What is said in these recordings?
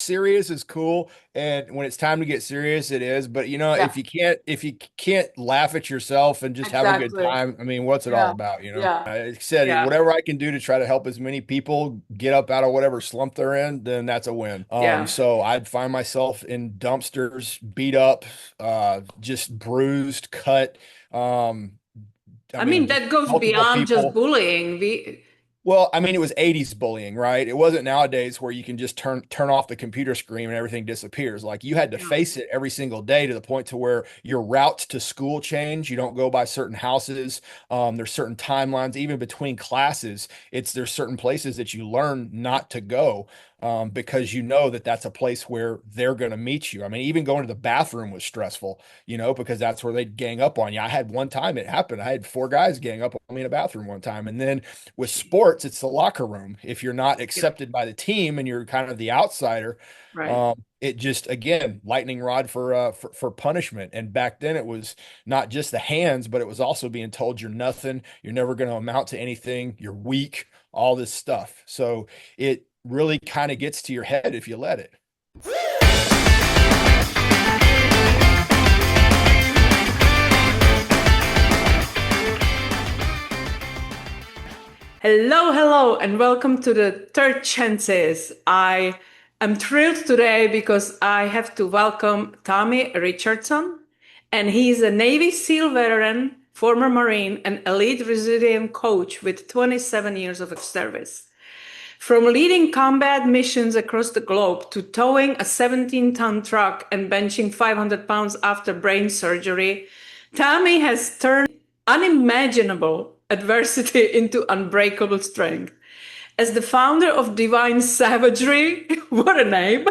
serious is cool, and when it's time to get serious, it is. But Yeah, if you can't laugh at yourself and just have a good exactly. time, I mean, what's it all Yeah, about, yeah, Like I said, yeah, whatever I can do to try to help as many people get up out of whatever slump they're in, then that's a win. yeah. So I'd find myself in dumpsters, beat up, just bruised, cut. Um, I I mean, mean, just that goes multiple beyond just people. bullying. We, Well, I mean, it was 80s bullying, right? It wasn't nowadays where you can just turn off the computer screen and everything disappears. Like you had to yeah, face it every single day to the point to where your routes to school change. You don't go by certain houses. There's certain timelines, even between classes. There's certain places that you learn not to go because you know that that's a place where they're going to meet you. I mean, even going to the bathroom was stressful, because that's where they'd gang up on you. I had one time it happened. I had four guys gang up on me in a bathroom one time, and then with sports, it's the locker room. If you're not yeah, accepted by the team and you're kind of the outsider, right. it just again lightning rod for punishment. And back then, it was not just the hands, but it was also being told you're nothing, you're never going to amount to anything, you're weak, all this stuff. So it really kind of gets to your head if you let it. Hello, hello, and welcome to the Third Chances. I am thrilled today because I have to welcome Tommy Richardson, and he's a Navy SEAL veteran, former Marine, and elite resilient coach with 27 years of service. From leading combat missions across the globe to towing a 17-ton truck and benching 500 pounds after brain surgery, Tommy has turned unimaginable adversity into unbreakable strength. As the founder of Divine Savagery, what a name,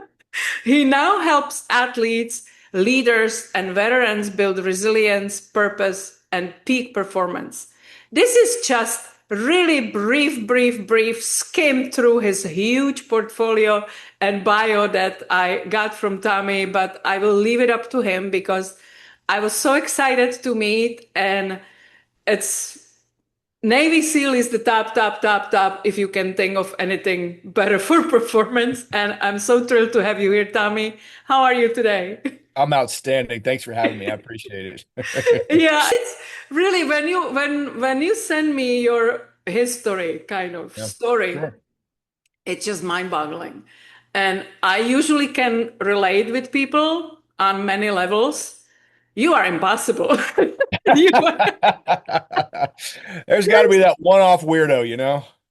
he now helps athletes, leaders, and veterans build resilience, purpose, and peak performance. This is just really brief skim through his huge portfolio and bio that I got from Tommy, but I will leave it up to him because I was so excited to meet, and it's Navy SEAL is the top, if you can think of anything better for performance. And I'm so thrilled to have you here, Tommy. How are you today? I'm outstanding. Thanks for having me. I appreciate it. Yeah, it's really when you send me your history kind of Yeah, story, sure. it's just mind-boggling. And I usually can relate with people on many levels. You are impossible. You There's got to be that one-off weirdo.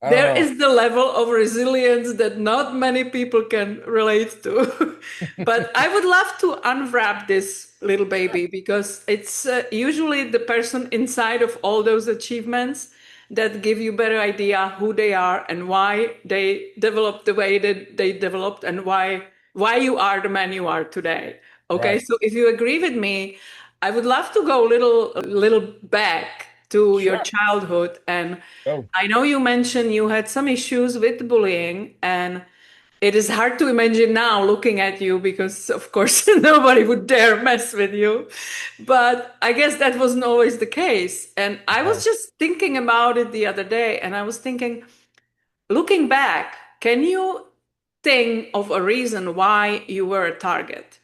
I don't There know. is the level of resilience that not many people can relate to. But I would love to unwrap this little baby because it's usually the person inside of all those achievements that give you better idea who they are and why they developed the way that they developed and why you are the man you are today. Okay, Right. so if you agree with me, I would love to go a little back to your Sure. childhood. And Oh, I know you mentioned you had some issues with bullying, and it is hard to imagine now looking at you because, of course, nobody would dare mess with you. But I guess that wasn't always the case. And I was no. just thinking about it the other day, and I was thinking, looking back, can you think of a reason why you were a target?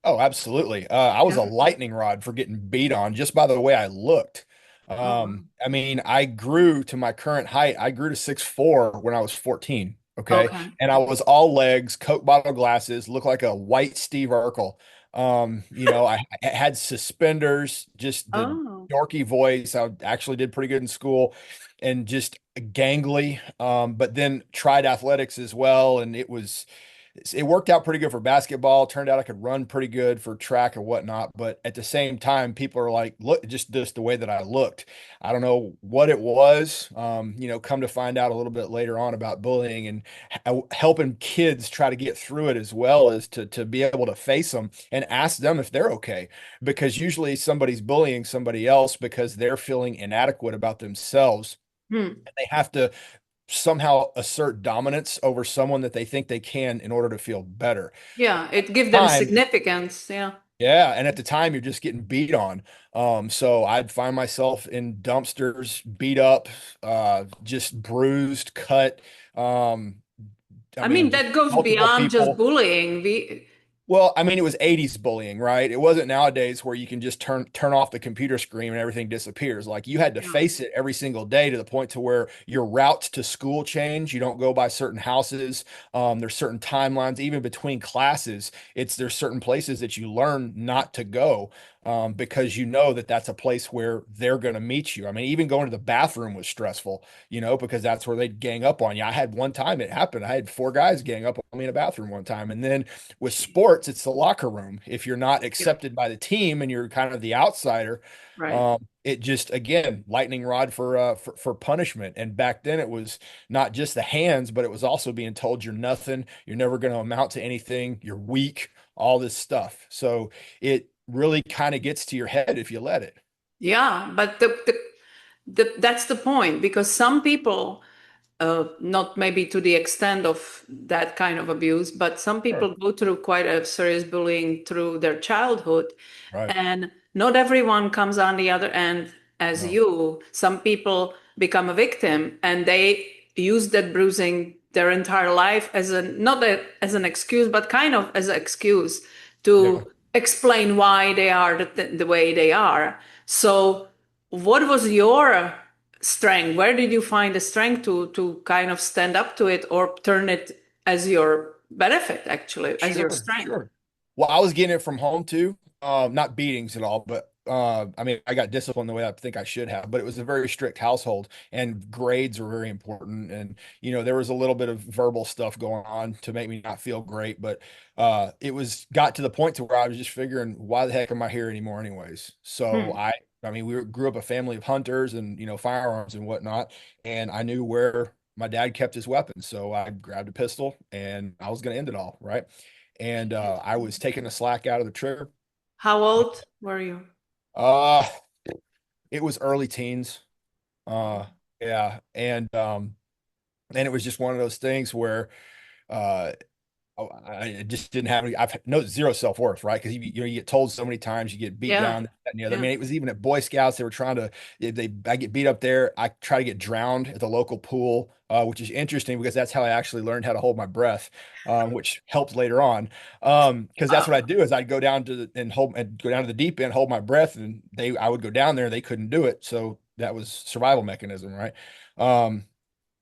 Oh, absolutely. I was Yeah. a lightning rod for getting beat on just by the way I looked. Oh, wow. I mean, I grew to my current height. I grew to 6'4" when I was 14. Okay. Okay. And I was all legs, Coke bottle glasses, looked like a white Steve Urkel. I had suspenders, just the Oh. dorky voice. I actually did pretty good in school and just gangly. But then tried athletics as well. And it worked out pretty good for basketball. Turned out I could run pretty good for track or whatnot. But at the same time, people are like, look, just the way that I looked. I don't know what it was. Come to find out a little bit later on about bullying and helping kids try to get through it as well as to be able to face them and ask them if they're okay. Because usually somebody's bullying somebody else because they're feeling inadequate about themselves. Hmm. And they have to somehow assert dominance over someone that they think they can in order to feel better. Yeah, it gives them Time, significance. Yeah. yeah, and at the time you're just getting beat on. So I'd find myself in dumpsters, beat up, just bruised, cut. Um, I I mean, mean, just that goes multiple beyond just people. bullying. We, Well, I mean, it was 80s bullying, right? It wasn't nowadays where you can just turn off the computer screen and everything disappears. Like you had to yeah, face it every single day to the point to where your routes to school change. You don't go by certain houses. There's certain timelines, even between classes. There's certain places that you learn not to go because you know that that's a place where they're going to meet you. I mean, even going to the bathroom was stressful, because that's where they'd gang up on you. I had one time it happened. I had four guys gang up on me in a bathroom one time, and then with sports, it's the locker room. If you're not yeah, accepted by the team and you're kind of the outsider, right. it just again lightning rod for punishment. And back then, it was not just the hands, but it was also being told you're nothing, you're never going to amount to anything, you're weak, all this stuff. So it really kind of gets to your head if you let it. Yeah, but that's the point because some people, not maybe to the extent of that kind of abuse, but some Sure. people go through quite a serious bullying through their childhood. Right. And not everyone comes on the other end as No. you. Some people become a victim and they use that bruising their entire life as a not a, as an excuse, but kind of as an excuse Yeah. to explain why they are the way they are. So, what was your strength? Where did you find the strength to kind of stand up to it or turn it as your benefit, actually, as your Sure, strength? sure. Well, I was getting it from home too. Not beatings at all, but I mean, I got disciplined the way I think I should have, but it was a very strict household and grades were very important. And, there was a little bit of verbal stuff going on to make me not feel great, but it got to the point to where I was just figuring, why the heck am I here anymore anyways? So Hmm. I mean, grew up a family of hunters and, firearms and whatnot, and I knew where my dad kept his weapons. So I grabbed a pistol and I was going to end it all, right? And I was taking the slack out of the trigger. How old were you? Uh, it was early teens. Uh, yeah, and it was just one of those things where uh I just didn't have any. I've no zero self worth, right? Because you get told so many times, you get beat Yeah, down, that and the other. I yeah. mean, it was even at Boy Scouts. They were trying to. I get beat up there. I try to get drowned at the local pool, which is interesting because that's how I actually learned how to hold my breath, which helped later on. Because that's what I Wow. do is I'd go down and go down to the deep end, hold my breath, and I would go down there. They couldn't do it, so that was survival mechanism, right? Um,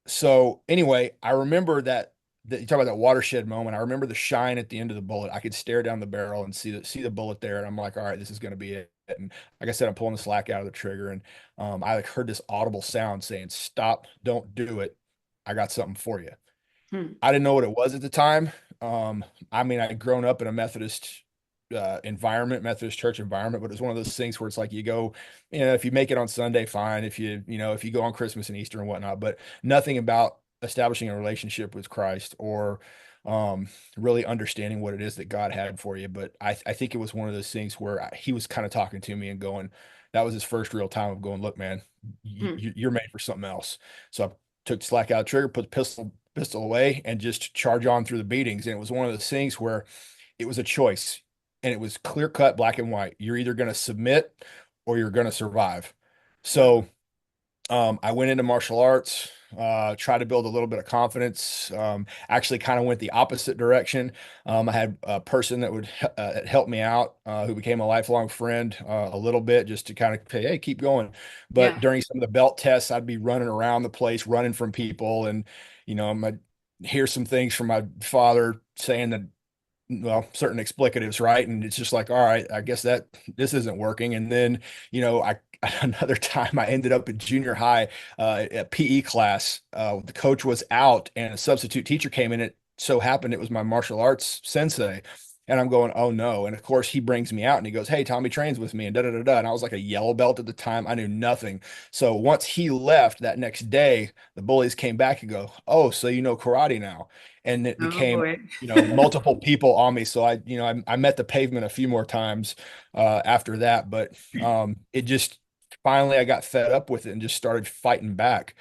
so anyway, I remember that you talk about that watershed moment. I remember the shine at the end of the bullet. I could stare down the barrel and see the bullet there, and I'm like, all right, this is going to be it. And like I said, I'm pulling the slack out of the trigger, and I like heard this audible sound saying, "Stop! Don't do it. I got something for you." Hmm. I didn't know what it was at the time. I mean, I'd grown up in a Methodist environment, Methodist church environment, but it's one of those things where it's like you go, if you make it on Sunday, fine. If you go on Christmas and Easter and whatnot, but nothing about establishing a relationship with Christ or really understanding what it is that God had for you. But I think it was one of those things where he was kind of talking to me and going, that was his first real time of going, look, man, Hmm. you're made for something else. So I took the slack out of the trigger, put the pistol away, and just charge on through the beatings. And it was one of those things where it was a choice, and it was clear cut, black and white. You're either going to submit or you're going to survive. Yeah. So I went into martial arts, tried to build a little bit of confidence. Actually, kind of went the opposite direction. I had a person that would help me out, who became a lifelong friend, a little bit, just to kind of say, "Hey, keep going." But Yeah. during some of the belt tests, I'd be running around the place, running from people, and I'd hear some things from my father saying that, certain explicatives, right? And it's just like, all right, I guess that this isn't working. And then, I another time I ended up in junior high at PE class. The coach was out and a substitute teacher came in. It so happened it was my martial arts sensei. And I'm going, oh no. And of course, he brings me out and he goes, hey, Tommy trains with me and da da da da. And I was like a yellow belt at the time. I knew nothing. So once he left that next day, the bullies came back and go, oh, so you know karate now. And it Oh became, boy. multiple people on me. So I met the pavement a few more times after that. But it just finally I got fed up with it and just started fighting back.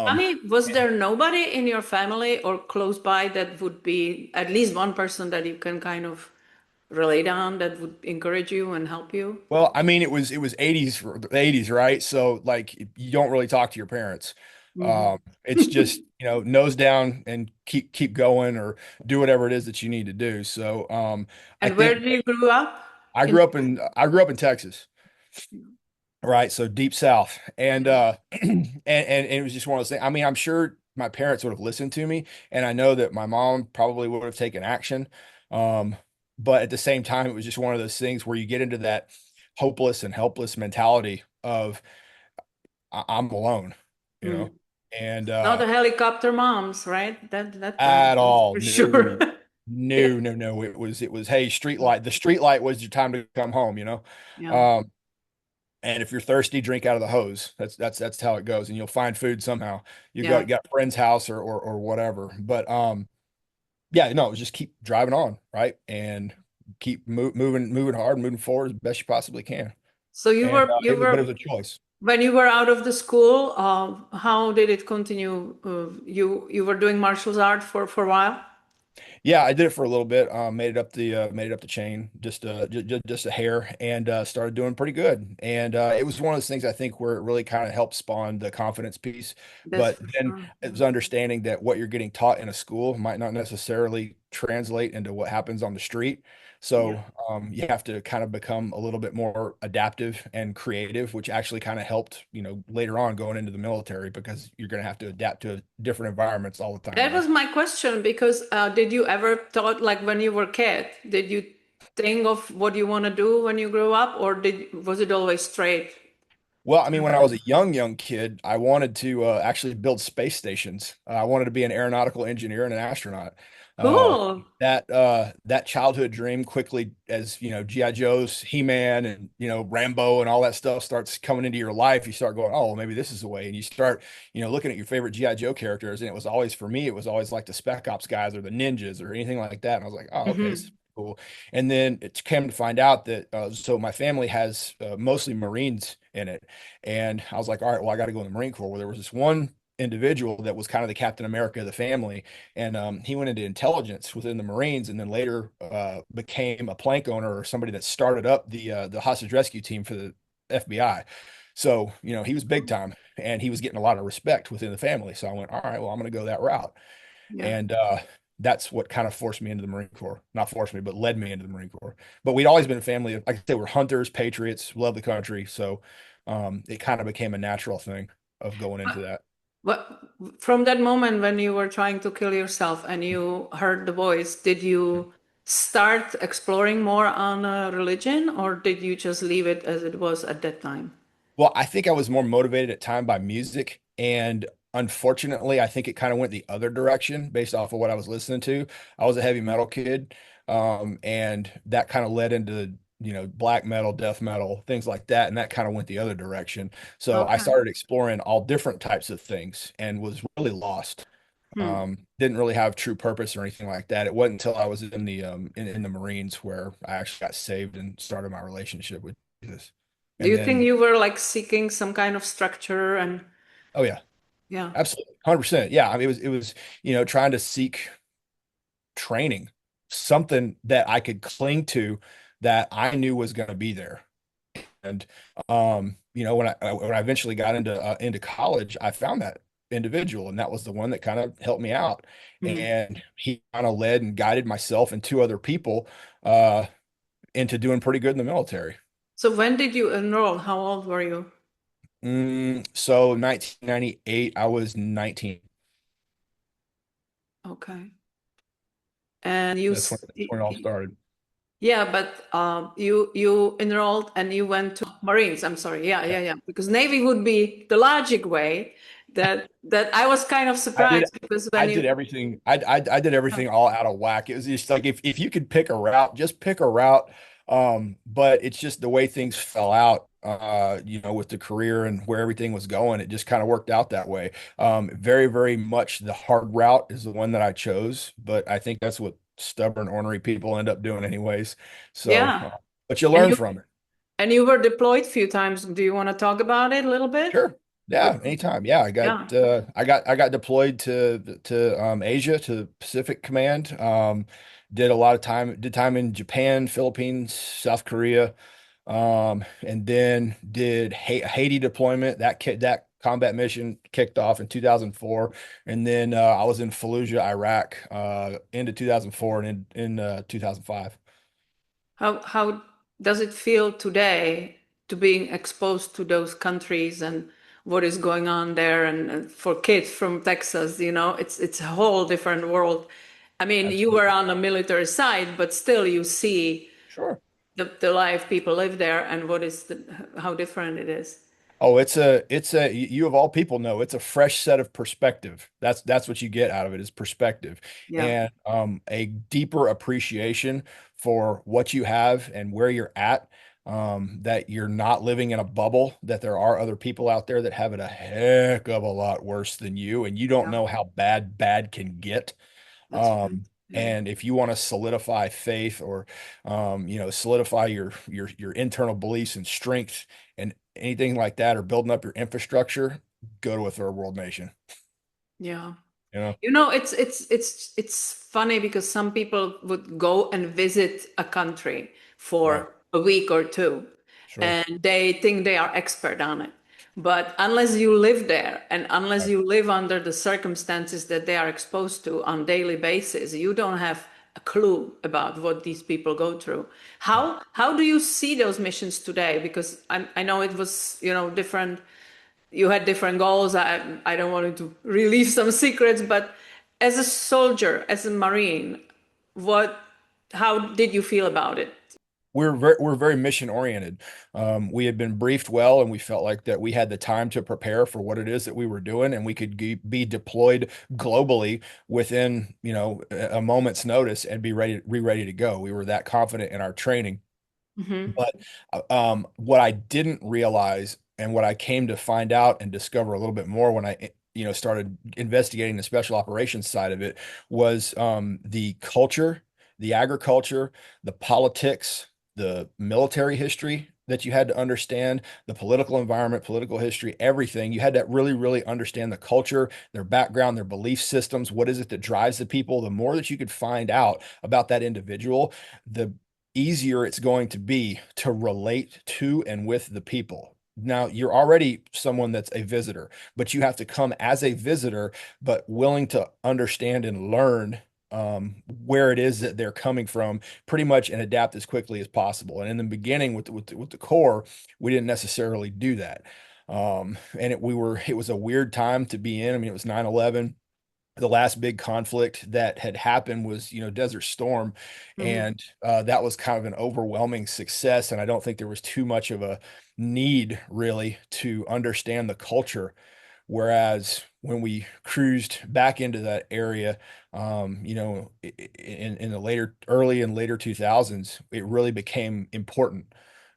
I Um, mean, was there nobody in your family or close by that would be at least one person that you can kind of relate on that would encourage you and help you? well, I mean, it was 80s, right? So like you don't really talk to your parents. Hmm. It's just, nose down and keep going or do whatever it is that you need to do. So, I And where think did you grew up? I In grew up in I grew up in Texas. Right, so deep south, and yeah. and it was just one of those things. I mean, I'm sure my parents would have listened to me, and I know that my mom probably would have taken action. Um, but at the same time, it was just one of those things where you get into that hopeless and helpless mentality of I'm alone, you know, Mm. and Not the helicopter moms, right? That time, at that's all, for sure. no, Yeah. no. It was hey, street light. The street light was your time to come home. Yeah. Um, And if you're thirsty, drink out of the hose. That's how it goes, and you'll find food somehow. You Yeah. got a friend's house or whatever. But yeah, no, just keep driving on, right, and keep moving hard, moving forward as best you possibly can. So you And were you but it were was a choice. when you were out of the school, how did it continue? You were doing martial art for a while? Yeah, I did it for a little bit. Made it up the chain, just a hair, and started doing pretty good. And it was one of those things I think where it really kind of helped spawn the confidence piece. That's But for then sure. it was understanding that what you're getting taught in a school might not necessarily translate into what happens on the street. Yeah. So you have to kind of become a little bit more adaptive and creative, which actually kind of helped, later on going into the military because you're going to have to adapt to different environments all the time That there. was my question because did you ever thought like when you were a kid, did you think of what you want to do when you grow up, or did was it always straight? Well, I mean, when I was a young kid, I wanted to actually build space stations. I wanted to be an aeronautical engineer and an astronaut. Uh, Cool. that childhood dream quickly, as GI Joe's, He-Man, and Rambo and all that stuff starts coming into your life. You start going, oh, well, maybe this is the way, and you start, looking at your favorite GI Joe characters, and it was always for me, it was always like the Spec Ops guys or the ninjas or anything like that, and I was like, oh, okay, this is Hmm. cool. And then it came to find out that so my family has mostly Marines in it. And I was like, all right, well, I got to go in the Marine Corps. Well, there was this one individual that was kind of the Captain America of the family. And he went into intelligence within the Marines and then later became a plank owner or somebody that started up the hostage rescue team for the FBI. So, he was big time and he was getting a lot of respect within the family. So I went, all right, well, I'm going to go that route. Yeah. And that's what kind of forced me into the Marine Corps. Not forced me, but led me into the Marine Corps. But we'd always been a family of, like I say, we're hunters, patriots, love the country. So it kind of became a natural thing of going into that. What from that moment when you were trying to kill yourself and you heard the voice, did you start exploring more on religion, or did you just leave it as it was at that time? Well, I think I was more motivated at time by music. And unfortunately, I think it kind of went the other direction based off of what I was listening to. I was a heavy metal kid. And that kind of led into, black metal, death metal, things like that. And that kind of went the other direction. So I Okay. started exploring all different types of things and was really lost. Hmm. Didn't really have true purpose or anything like that. It wasn't until I was in the Marines where I actually got saved and started my relationship with Jesus. Do And you think then, you were like seeking some kind of structure and oh yeah, yeah. absolutely, 100%. Yeah, I mean, it was, trying to seek training, something that I could cling to that I knew was going to be there. And when I eventually got into college, I found that individual, and that was the one that kind of helped me out. Hmm. And he kind of led and guided myself and two other people uh, into doing pretty good in the military. So when did you enroll? How old were you? So 1998, I was 19. Okay. And you That's when it all started. yeah, but you enrolled and you went to Marines. I'm sorry. Yeah, Yeah. yeah, yeah. Because Navy would be the logic way. That I was kind of I did surprised because I when did you everything. I did everything all out of whack. It was just like if you could pick a route, just pick a route. But it's just the way things fell out, with the career and where everything was going. It just kind of worked out that way. Very, very much the hard route is the one that I chose, but I think that's what stubborn, ornery people end up doing anyways. So, yeah, but you and learn you from it. and you were deployed a few times. Do you want to talk about it a little bit? Sure. What? Yeah, anytime. Yeah, Yeah. I got deployed to Asia to Pacific Command. Did time in Japan, Philippines, South Korea, and then did Haiti deployment. That combat mission kicked off in 2004, and then I was in Fallujah, Iraq, into 2004 and in 2005. How does it feel today to being exposed to those countries and what is going on there? And for kids from Texas, it's a whole different world. I mean, you were Absolutely. on the military side, but still you see Sure. the life people live there and how different it is. Oh, it's a you of all people know it's a fresh set of perspective. That's what you get out of it is perspective Yeah. and a deeper appreciation for what you have and where you're at. That you're not living in a bubble, that there are other people out there that have it a heck of a lot worse than you, and you don't Yeah, know how bad can get. that's right. Yeah. And if you want to solidify faith or, solidify your internal beliefs and strength and anything like that, or building up your infrastructure, go to a third world nation. Yeah. You know, It's funny because some people would go and visit a country right? for a week or two, Sure, and they think they are expert on it. But unless you live there and unless right. you live under the circumstances that they are exposed to on daily basis, you don't have a clue about what these people go through. How do you see those missions today? Because I know it was, different, you had different goals. I don't want to relieve some secrets, but as a soldier, as a Marine, what how did you feel about it? We're very mission oriented. We had been briefed well, and we felt like that we had the time to prepare for what it is that we were doing, and we could be deployed globally within, a moment's notice and be ready to go. We were that confident in our training. Hmm. But what I didn't realize and what I came to find out and discover a little bit more when I, started investigating the special operations side of it was the culture, the agriculture, the politics, the military history that you had to understand, the political environment, political history, everything. You had to really, really understand the culture, their background, their belief systems. What is it that drives the people? The more that you could find out about that individual, the easier it's going to be to relate to and with the people. Now, you're already someone that's a visitor, but you have to come as a visitor, but willing to understand and learn where it is that they're coming from pretty much and adapt as quickly as possible. And in the beginning with the Corps, we didn't necessarily do that. And it was a weird time to be in. I mean, it was 9/11. The last big conflict that had happened was, Desert Storm, Hmm. and that was kind of an overwhelming success. And I don't think there was too much of a need really to understand the culture. Whereas when we cruised back into that area, in the early and later 2000s, it really became important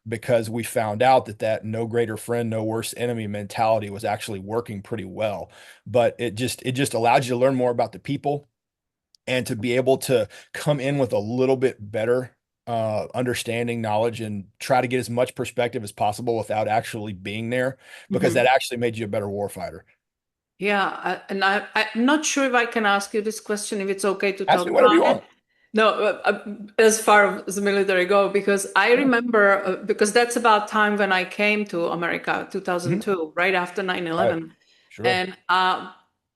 because we found out that no greater friend, no worse enemy mentality was actually working pretty well. But it just allowed you to learn more about the people and to be able to come in with a little bit better understanding, knowledge, and try to get as much perspective as possible without actually being there, because Hmm. that actually made you a better warfighter. Yeah, I'm not sure if I can ask you this question, if it's okay to Ask talk me whatever you about it. want. No, as far as the military go, because I Yeah. remember, because that's about time when I came to America, Mhm. 2002, right after Right. 9/11. Sure. And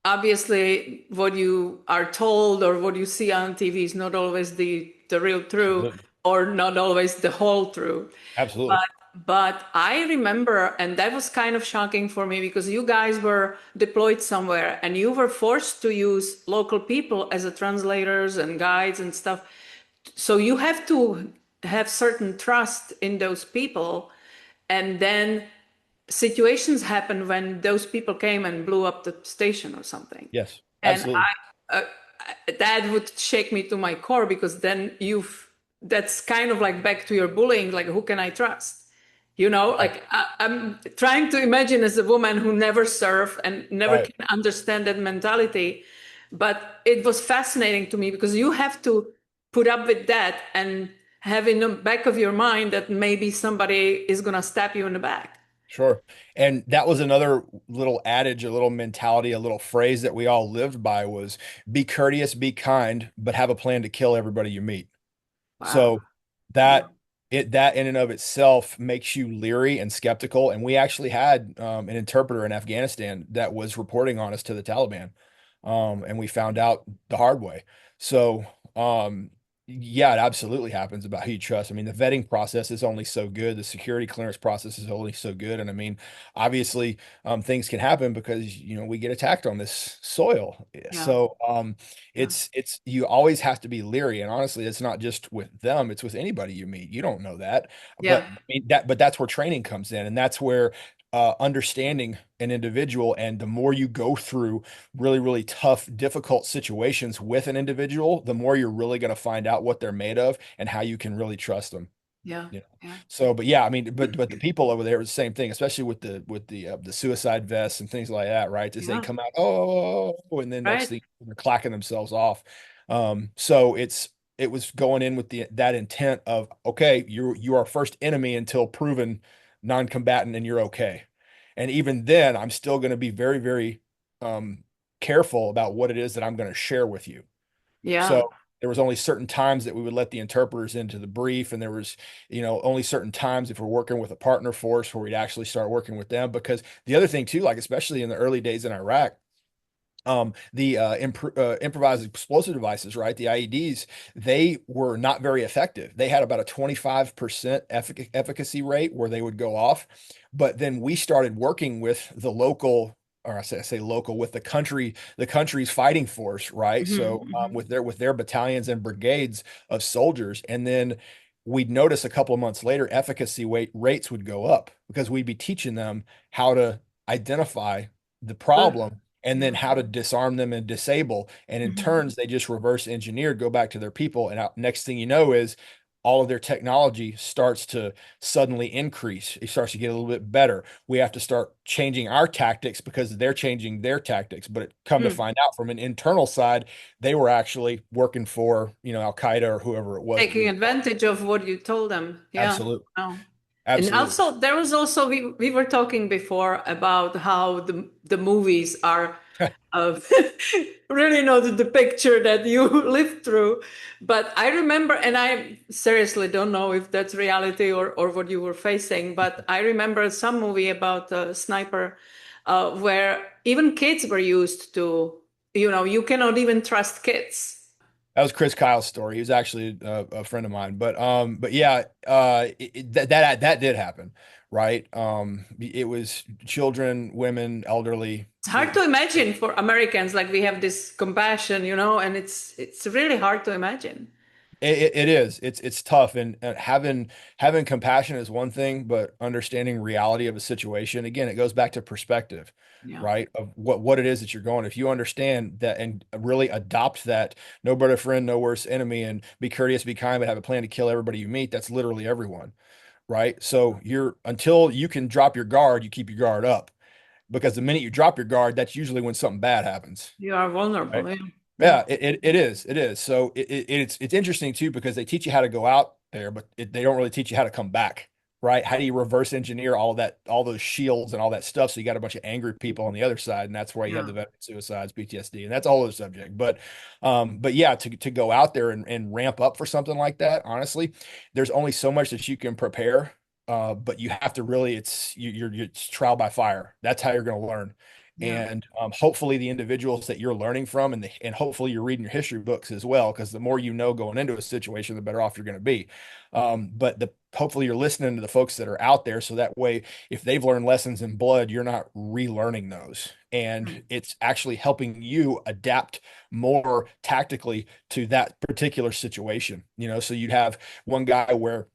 obviously, what you are told or what you see on TV is not always the real true, Absolutely. or not always the whole true. Absolutely. But I remember, and that was kind of shocking for me because you guys were deployed somewhere and you were forced to use local people as a translators and guides and stuff. So you have to have certain trust in those people. And then situations happened when those people came and blew up the station or something. Yes. And Absolutely. that would shake me to my core because then that's kind of like back to your bullying, like who can I trust? Right. Like I'm trying to imagine as a woman who never served and never Right. can understand that mentality. But it was fascinating to me because you have to put up with that and have in the back of your mind that maybe somebody is going to stab you in the back. Sure. And that was another little adage, a little mentality, a little phrase that we all lived by was be courteous, be kind, but have a plan to kill everybody you meet. Wow. So that Yeah. that in and of itself makes you leery and skeptical. And we actually had an interpreter in Afghanistan that was reporting on us to the Taliban, and we found out the hard way. So, yeah, it absolutely happens about who you trust. I mean, the vetting process is only so good. The security clearance process is only so good. And I mean, obviously, things can happen because we get attacked on this soil. Yeah. So, Yeah. it's you always have to be leery. And honestly, it's not just with them, it's with anybody you meet. You don't know that. But Yeah. I mean but that's where training comes in, and that's where understanding an individual, and the more you go through really, really tough, difficult situations with an individual, the more you're really going to find out what they're made of and how you can really trust them. Yeah. You know. Yeah. So, but yeah, I mean, but the people over there was the same thing, especially with the suicide vests and things like that, right? As they Yeah. come out, oh, and then next Right. thing they're clacking themselves off. So it was going in with the that intent of, okay, you are first enemy until proven non-combatant, and you're okay. And even then, I'm still going to be very, very um careful about what it is that I'm going to share with you. Yeah. So there was only certain times that we would let the interpreters into the brief, and there was, only certain times if we're working with a partner force where we'd actually start working with them. Because the other thing too, like especially in the early days in Iraq, the improvised explosive devices, right? The IEDs, they were not very effective. They had about a 25% efficacy rate where they would go off. But then we started working with the local, or I say local, with the country's fighting force, right? So Hmm. Hmm. with their battalions and brigades of soldiers, and then we'd notice a couple of months later, efficacy rates would go up because we'd be teaching them how to identify the Good. problem and then Yeah. how to disarm them and disable. And in Hmm. turns, they just reverse engineered, go back to their people. And next thing you know is all of their technology starts to suddenly increase. It starts to get a little bit better. We have to start changing our tactics because they're changing their tactics. But it come to Mm. find out from an internal side, they were actually working for, Al Qaeda or whoever it was that we Taking were talking. advantage of what you told them. Yeah. Absolutely. Oh. And Absolutely. also there was also we were talking before about how the movies are really not the picture that you lived through. But I remember, and I seriously don't know if that's reality or what you were facing, but I remember some movie about a sniper where even kids were used to, you cannot even trust kids. That was Chris Kyle's story. He was actually a friend of mine, but yeah, that did happen, right? It was children, women, elderly. It's hard to imagine for Americans, like we have this compassion, and it's really hard to imagine. It is. It's tough, and having compassion is one thing, but understanding reality of a situation, again, it goes back to perspective, Yeah. right? Of what it is that you're going. If you understand that and really adopt that, no better friend, no worse enemy, and be courteous, be kind, but have a plan to kill everybody you meet, that's literally everyone, right? So until you can drop your guard, you keep your guard up, because the minute you drop your guard, that's usually when something bad happens. You are Right. vulnerable. Yeah. Yeah. Yeah, it is. It is. So it's interesting too because they teach you how to go out there, but they don't really teach you how to come back, right? How do you reverse engineer all that, all those shields and all that stuff? So you got a bunch of angry people on the other side, and that's why you have Yeah. the veteran suicides, PTSD, and that's a whole other subject. But yeah, to go out there and ramp up for something like that, honestly, there's only so much that you can prepare. But you have to really, it's trial by fire. That's how you're going to learn. Yeah. And hopefully the individuals that you're learning from, and hopefully you're reading your history books as well, because the more you know going into a situation, the better off you're going to be. But hopefully you're listening to the folks that are out there, so that way, if they've learned lessons in blood, you're not relearning those, and it's actually helping you adapt more tactically to that particular situation. So you'd have one guy where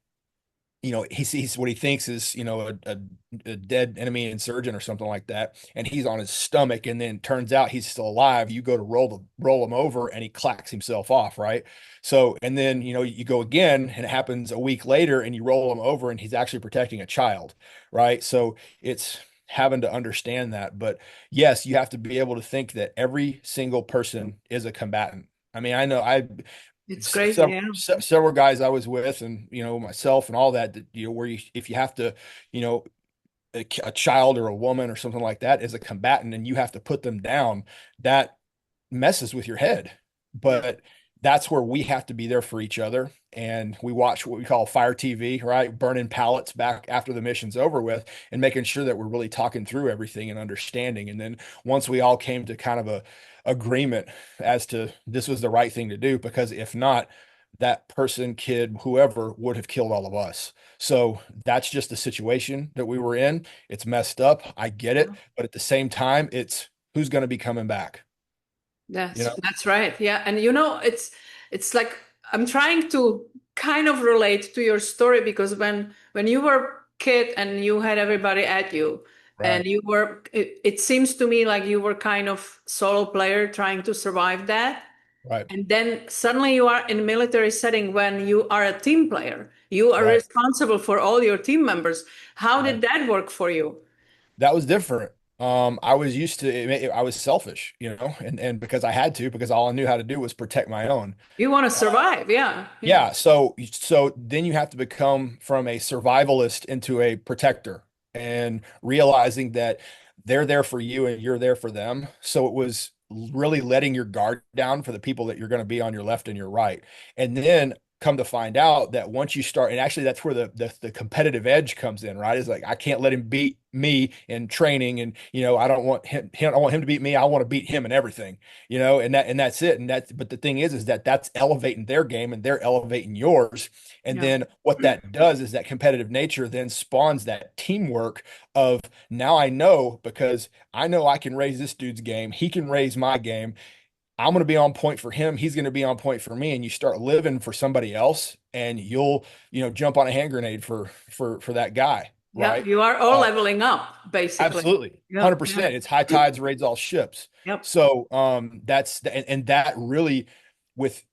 he sees what he thinks is, a dead enemy insurgent or something like that, and he's on his stomach, and then turns out he's still alive. You go to roll him over, and he clacks himself off, right? So, and then you go again, and it happens a week later, and you roll him over, and he's actually protecting a child, right? So it's having to understand that. But yes, you have to be able to think that every single person is a combatant. I mean, I know It's crazy. Yeah. several guys I was with, and myself and all that, where if you have to, you know a child or a woman or something like that is a combatant, and you have to put them down, that messes with your head. Yeah. But that's where we have to be there for each other. And we watch what we call fire TV, right? Burning pallets back after the mission's over with and making sure that we're really talking through everything and understanding. And then once we all came to kind of a agreement as to this was the right thing to do, because if not, that person, kid, whoever would have killed all of us. So that's just the situation that we were in. It's messed up. I get it. But at the same time, it's who's going to be coming back, you know? That's right. Yeah. And it's like I'm trying to kind of relate to your story because when you were kid and you had everybody at you and Right. it seems to me like you were kind of solo player trying to survive that. Right. And then suddenly you are in a military setting when you are a team player. You are Right. responsible for all your team members. How Right. did that work for you? That was different. I was used to I was selfish, and because I had to, because all I knew how to do was protect my own. You want to survive. Yeah. Yeah. Yeah, so then you have to become from a survivalist into a protector and realizing that they're there for you and you're there for them. So it was really letting your guard down for the people that you're going to be on your left and your right. And then come to find out that once you start, and actually that's where the competitive edge comes in, right? Is like I can't let him beat me in training, and I don't want him to beat me. I want to beat him in everything, and that's it. But the thing is that that's elevating their game and they're elevating yours. And Yeah. then what that does is that competitive nature then spawns that teamwork of now I know, because I know I can raise this dude's game. He can raise my game. I'm going to be on point for him. He's going to be on point for me. And you start living for somebody else and you'll, jump on a hand grenade for that guy. Yeah, Right. you are all Uh, leveling up, basically. Absolutely. Yeah, yeah. 100%. It's high tides raise all ships. Yep. So and that really with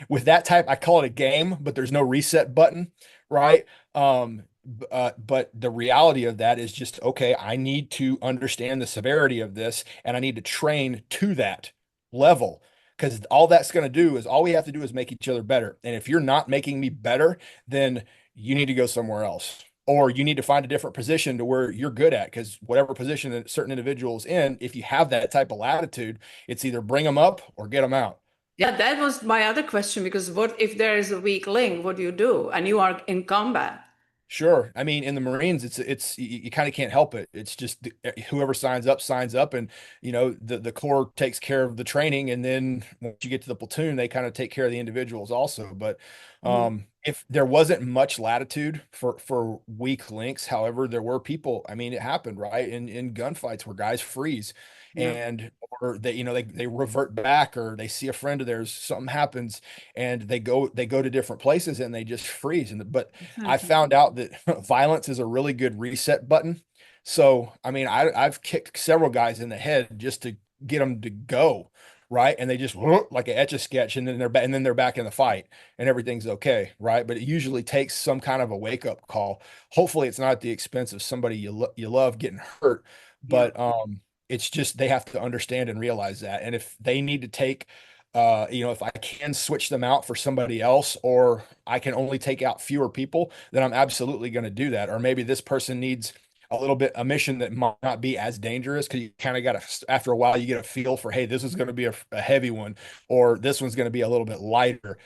with that type, I call it a game, but there's no reset button, right? But the reality of that is just, okay, I need to understand the severity of this and I need to train to that level. Because all we have to do is make each other better. And if you're not making me better, then you need to go somewhere else. Or you need to find a different position to where you're good at, because whatever position that certain individuals in, if you have that type of latitude, it's either bring them up or get them out. Yeah, that was my other question because what if there is a weak link? What do you do? And you are in combat. Sure. I mean, in the Marines, it's you kind of can't help it. It's just whoever signs up, and the Corps takes care of the training, and then once you get to the platoon, they kind of take care of the individuals also. But Mhm. if there wasn't much latitude for weak links, however, there were people. I mean, it happened, right, in gunfights where guys freeze, Yeah, and or they revert back, or they see a friend of theirs, something happens, and they go to different places and they just freeze. But I exactly. found out that violence is a really good reset button. So, I mean, I've kicked several guys in the head just to get them to go, right? And they just like a etch a sketch, and then they're back in the fight, and everything's okay, right? But it usually takes some kind of a wake up call. Hopefully, it's not at the expense of somebody you love getting hurt, Yeah, but it's just they have to understand and realize that. And if they need to take if I can switch them out for somebody else, or I can only take out fewer people, then I'm absolutely going to do that. Or maybe this person needs a mission that might not be as dangerous, because you kind of got to, after a while, you get a feel for, hey, this is going to be a heavy one, or this one's going to be a little bit lighter.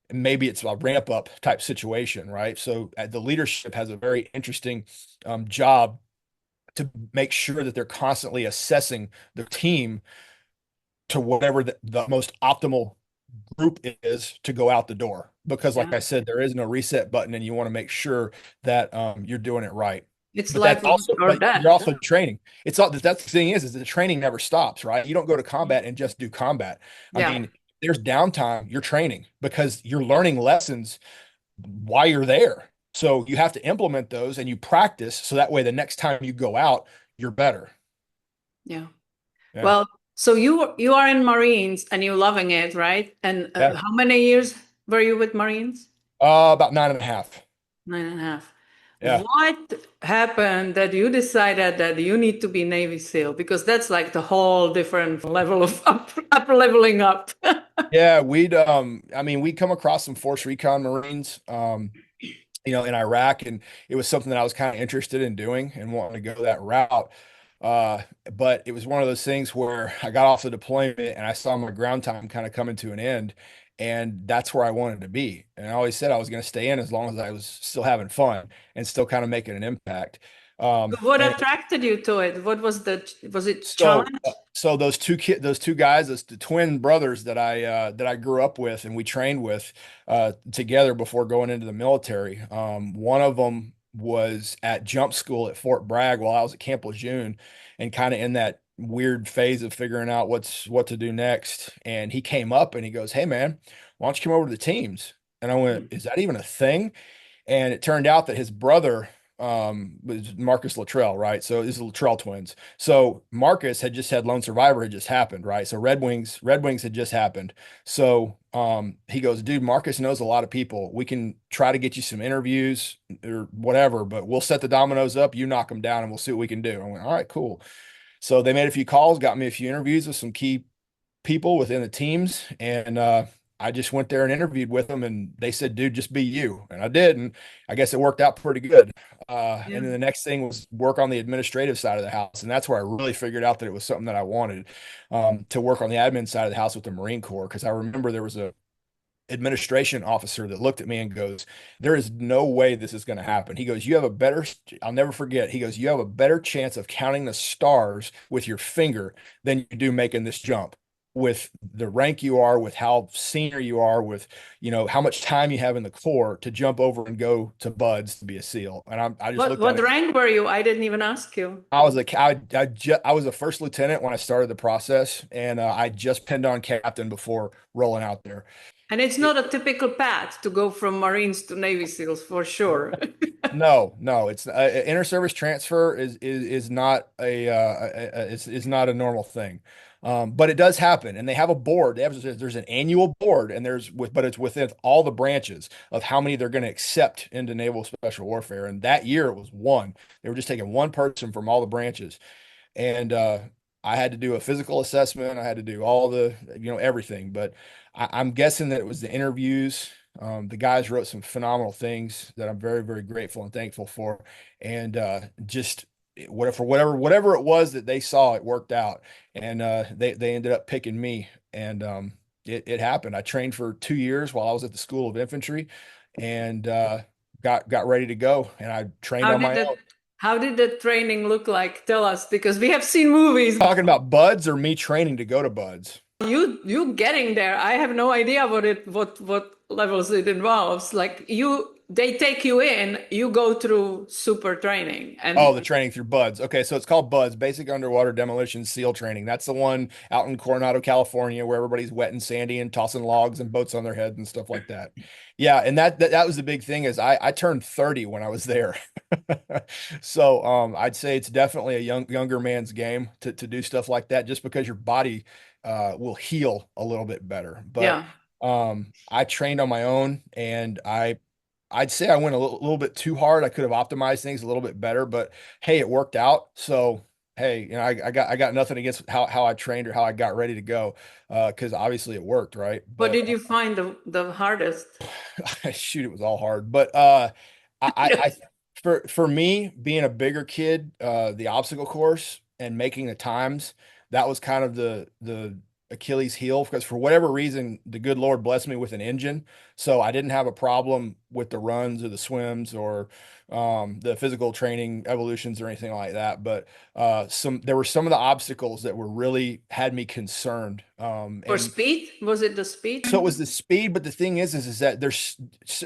And maybe it's a ramp up type situation, right? So the leadership has a very interesting job to make sure that they're constantly assessing their team to whatever the most optimal group is to go out the door. Because like yeah. I said, there is no reset button, and you want to make sure that you're doing it right. It's But life that's also, or but you're death. also training. It's all that's the thing is that the training never stops, right? You don't go to combat and just do combat. I Yeah, mean, there's downtime, you're training because you're learning lessons while you're there. So you have to implement those and you practice so that way the next time you go out, you're better. yeah. Yeah. Well, so you are in Marines and you're loving it, right? And Yeah. how many years were you with Marines? About 9.5. 9.5. Yeah. What happened that you decided that you need to be Navy SEAL? Because that's like the whole different level of up leveling up. Yeah, I mean, we'd come across some Force Recon Marines, in Iraq, and it was something that I was kind of interested in doing and wanting to go that route. But it was one of those things where I got off the deployment and I saw my ground time kind of coming to an end. And that's where I wanted to be. And I always said I was going to stay in as long as I was still having fun and still kind of making an impact. What And attracted you to it? What was was it so, challenge? those two guys, those the twin brothers that I grew up with and we trained with together before going into the military. One of them was at jump school at Fort Bragg while I was at Camp Lejeune, and kind of in that weird phase of figuring out what to do next. And he came up and he goes, "Hey man, why don't you come over to the teams?" And I went, "Is that even a thing?" And it turned out that his brother was Marcus Luttrell, right? So these are Luttrell twins. So Marcus had just had Lone Survivor had just happened, right? So Red Wings had just happened. So he goes, dude, Marcus knows a lot of people. We can try to get you some interviews or whatever, but we'll set the dominoes up, you knock them down, and we'll see what we can do. I went, all right, cool. So they made a few calls, got me a few interviews with some key people within the teams, and I just went there and interviewed with them, and they said, "Dude, just be you," and I did, and I guess it worked out pretty good. Yeah. And then the next thing was work on the administrative side of the house, and that's where I really figured out that it was something that I wanted to work on the admin side of the house with the Marine Corps, because I remember there was a administration officer that looked at me and goes, "There is no way this is going to happen." He goes, "You have a better," I'll never forget. He goes, "You have a better chance of counting the stars with your finger than you do making this jump. With the rank you are, with how senior you are, with how much time you have in the Corps to jump over and go to Buds to be a SEAL." And I just looked at What it. rank were you? I didn't even ask you. I was a first lieutenant when I started the process, and I just pinned on captain before rolling out there. And it's not a typical path to go from Marines to Navy SEALs for sure. No, no, it's inter-service transfer is not it's not a normal thing, but it does happen, and they have a board. There's an annual board, and but it's within all the branches of how many they're going to accept into Naval Special Warfare. And that year it was one. They were just taking one person from all the branches, and I had to do a physical assessment. I had to do all everything. But I'm guessing that it was the interviews. The guys wrote some phenomenal things that I'm very, very grateful and thankful for. And just whatever it was that they saw, it worked out, and they ended up picking me. And it happened. I trained for 2 years while I was at the School of Infantry, and got ready to go. And I trained How on did my the own. how did the training look like? Tell us, because we have seen movies. Talking about Buds or me training to go to Buds? You getting there. I have no idea what levels it involves. Like they take you in, you go through super training Oh, and the training through Buds. Okay, so it's called Buds, Basic Underwater Demolition SEAL Training. That's the one out in Coronado, California, where everybody's wet and sandy and tossing logs and boats on their head and stuff like that. Yeah, and that was the big thing is I turned 30 when I was there. So I'd say it's definitely a younger man's game to do stuff like that, just because your body will heal a little bit better. But yeah. I trained on my own, and I'd say I went a little bit too hard. I could have optimized things a little bit better, but hey, it worked out. So hey, I got nothing against how I trained or how I got ready to go, because obviously it worked, right? What But did you find the hardest? shoot, it was all hard. But I for me being a bigger kid, the obstacle course and making the times, that was kind of the Achilles heel, because for whatever reason the good Lord blessed me with an engine, so I didn't have a problem with the runs or the swims or the physical training evolutions or anything like that. But there were some of the obstacles that were really had me concerned. For And speed? Was it the speed? so it was the speed, but the thing is that there's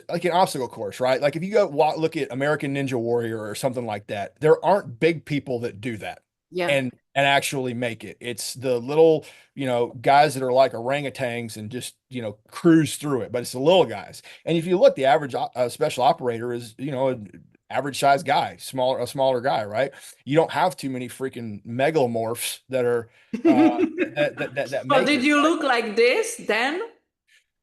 like an obstacle course, right? Like if you look at American Ninja Warrior or something like that, there aren't big people that do that Yeah. and actually make it. It's the little, guys that are like orangutans and just, cruise through it, but it's the little guys. And if you look, the average special operator is, an average size guy, a smaller guy, right? You don't have too many freaking megalomorphs that are that Well, make did it. you look like this then?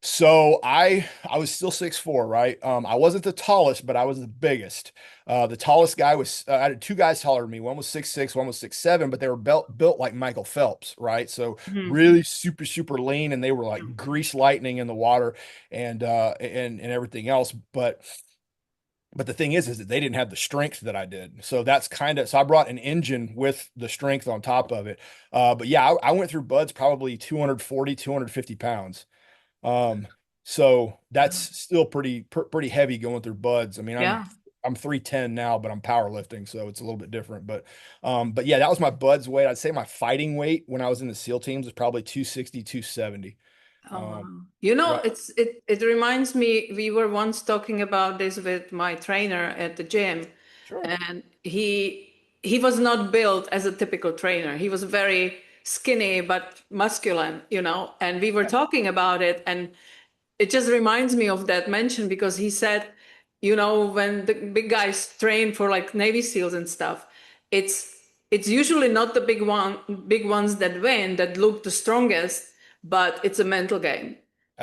So I was still 6'4", right? I wasn't the tallest, but I was the biggest. The tallest guy was I had two guys taller than me. One was 6'6", one was 6'7", but they were built like Michael Phelps, right? So Mhm. really super super lean, and they were like grease lightning in the water and everything else. But the thing is that they didn't have the strength that I did. So so I brought an engine with the strength on top of it. But yeah, I went through Buds probably 240, 250 pounds. So that's still pretty heavy going through buds. I mean, I'm Yeah. I'm 310 now, but I'm powerlifting, so it's a little bit different. But yeah, that was my buds weight. I'd say my fighting weight when I was in the SEAL teams was probably 260, 270. Oh, Um, wow. yeah, It reminds me, we were once talking about this with my trainer at the gym, sure. and he was not built as a typical trainer. He was very skinny but masculine, and we were Yeah, talking about it, and it just reminds me of that mention because he said, when the big guys train for like Navy SEALs and stuff, it's it's usually not the big ones that win, that look the strongest, but it's a mental game.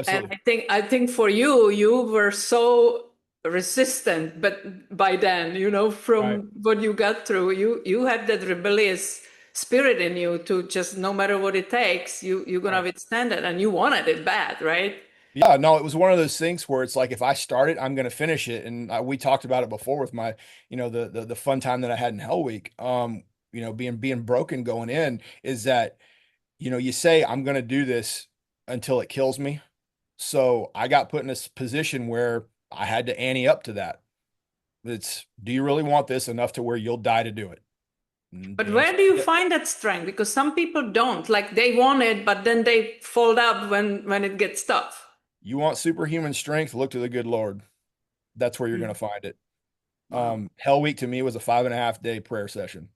And absolutely. I think for you, you were so resistant, but by then, Right. from what you got through, you had that rebellious spirit in you to just no matter what it takes, you're gonna Right. withstand it, and you wanted it bad, right? Yeah, no, it was one of those things where it's like if I start it, I'm going to finish it. And we talked about it before with my, the fun time that I had in Hell Week. Being broken going in is that, you say I'm going to do this until it kills me. So I got put in this position where I had to ante up to that. It's, do you really want this enough to where you'll die to do it? And But the answer where do you is yeah. find that strength? Because some people don't. Like they want it, but then they fold up when it gets tough. You want superhuman strength? Look to the good Lord. That's where you're going Mm. to find it. Wow. Hell Week to me was a 5.5 day prayer session,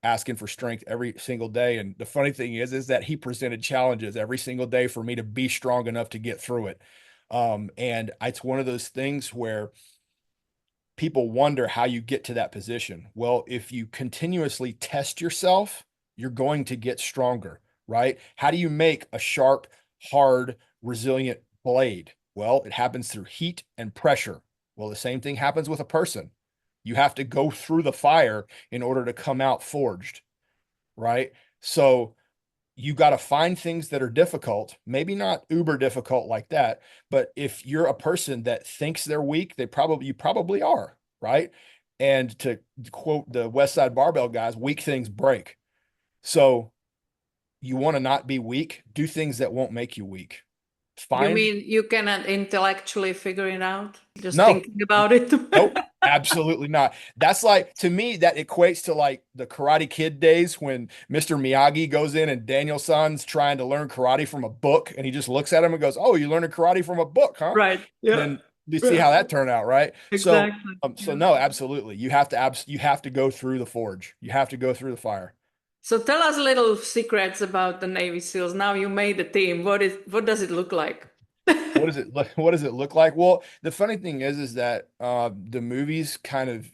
asking for strength every single day. And the funny thing is that he presented challenges every single day for me to be strong enough to get through it. And it's one of those things where people wonder how you get to that position. Well, if you continuously test yourself, you're going to get stronger, right? How do you make a sharp, hard, resilient blade? Well, it happens through heat and pressure. Well, the same thing happens with a person. You have to go through the fire in order to come out forged, right? So you got to find things that are difficult, maybe not uber difficult like that, but if you're a person that thinks they're weak, you probably are, right? And to quote the West Side Barbell guys, weak things break. So you want to not be weak, do things that won't make you weak. You Find mean you cannot intellectually figure it out? Just no, thinking about it? nope, absolutely not. That's like, to me, that equates to like the Karate Kid days when Mr. Miyagi goes in and Daniel-san's trying to learn karate from a book, and he just looks at him and goes, "Oh, you learning karate from a book, huh?" Right. Yeah. Then you see Yeah. how that turned out, right? So, Exactly. so Yeah. no, absolutely, you have to go through the forge. You have to go through the fire. So tell us little secrets about the Navy SEALs. Now you made the team. What does it look like? What does it look like? Well, the funny thing is that the movies kind of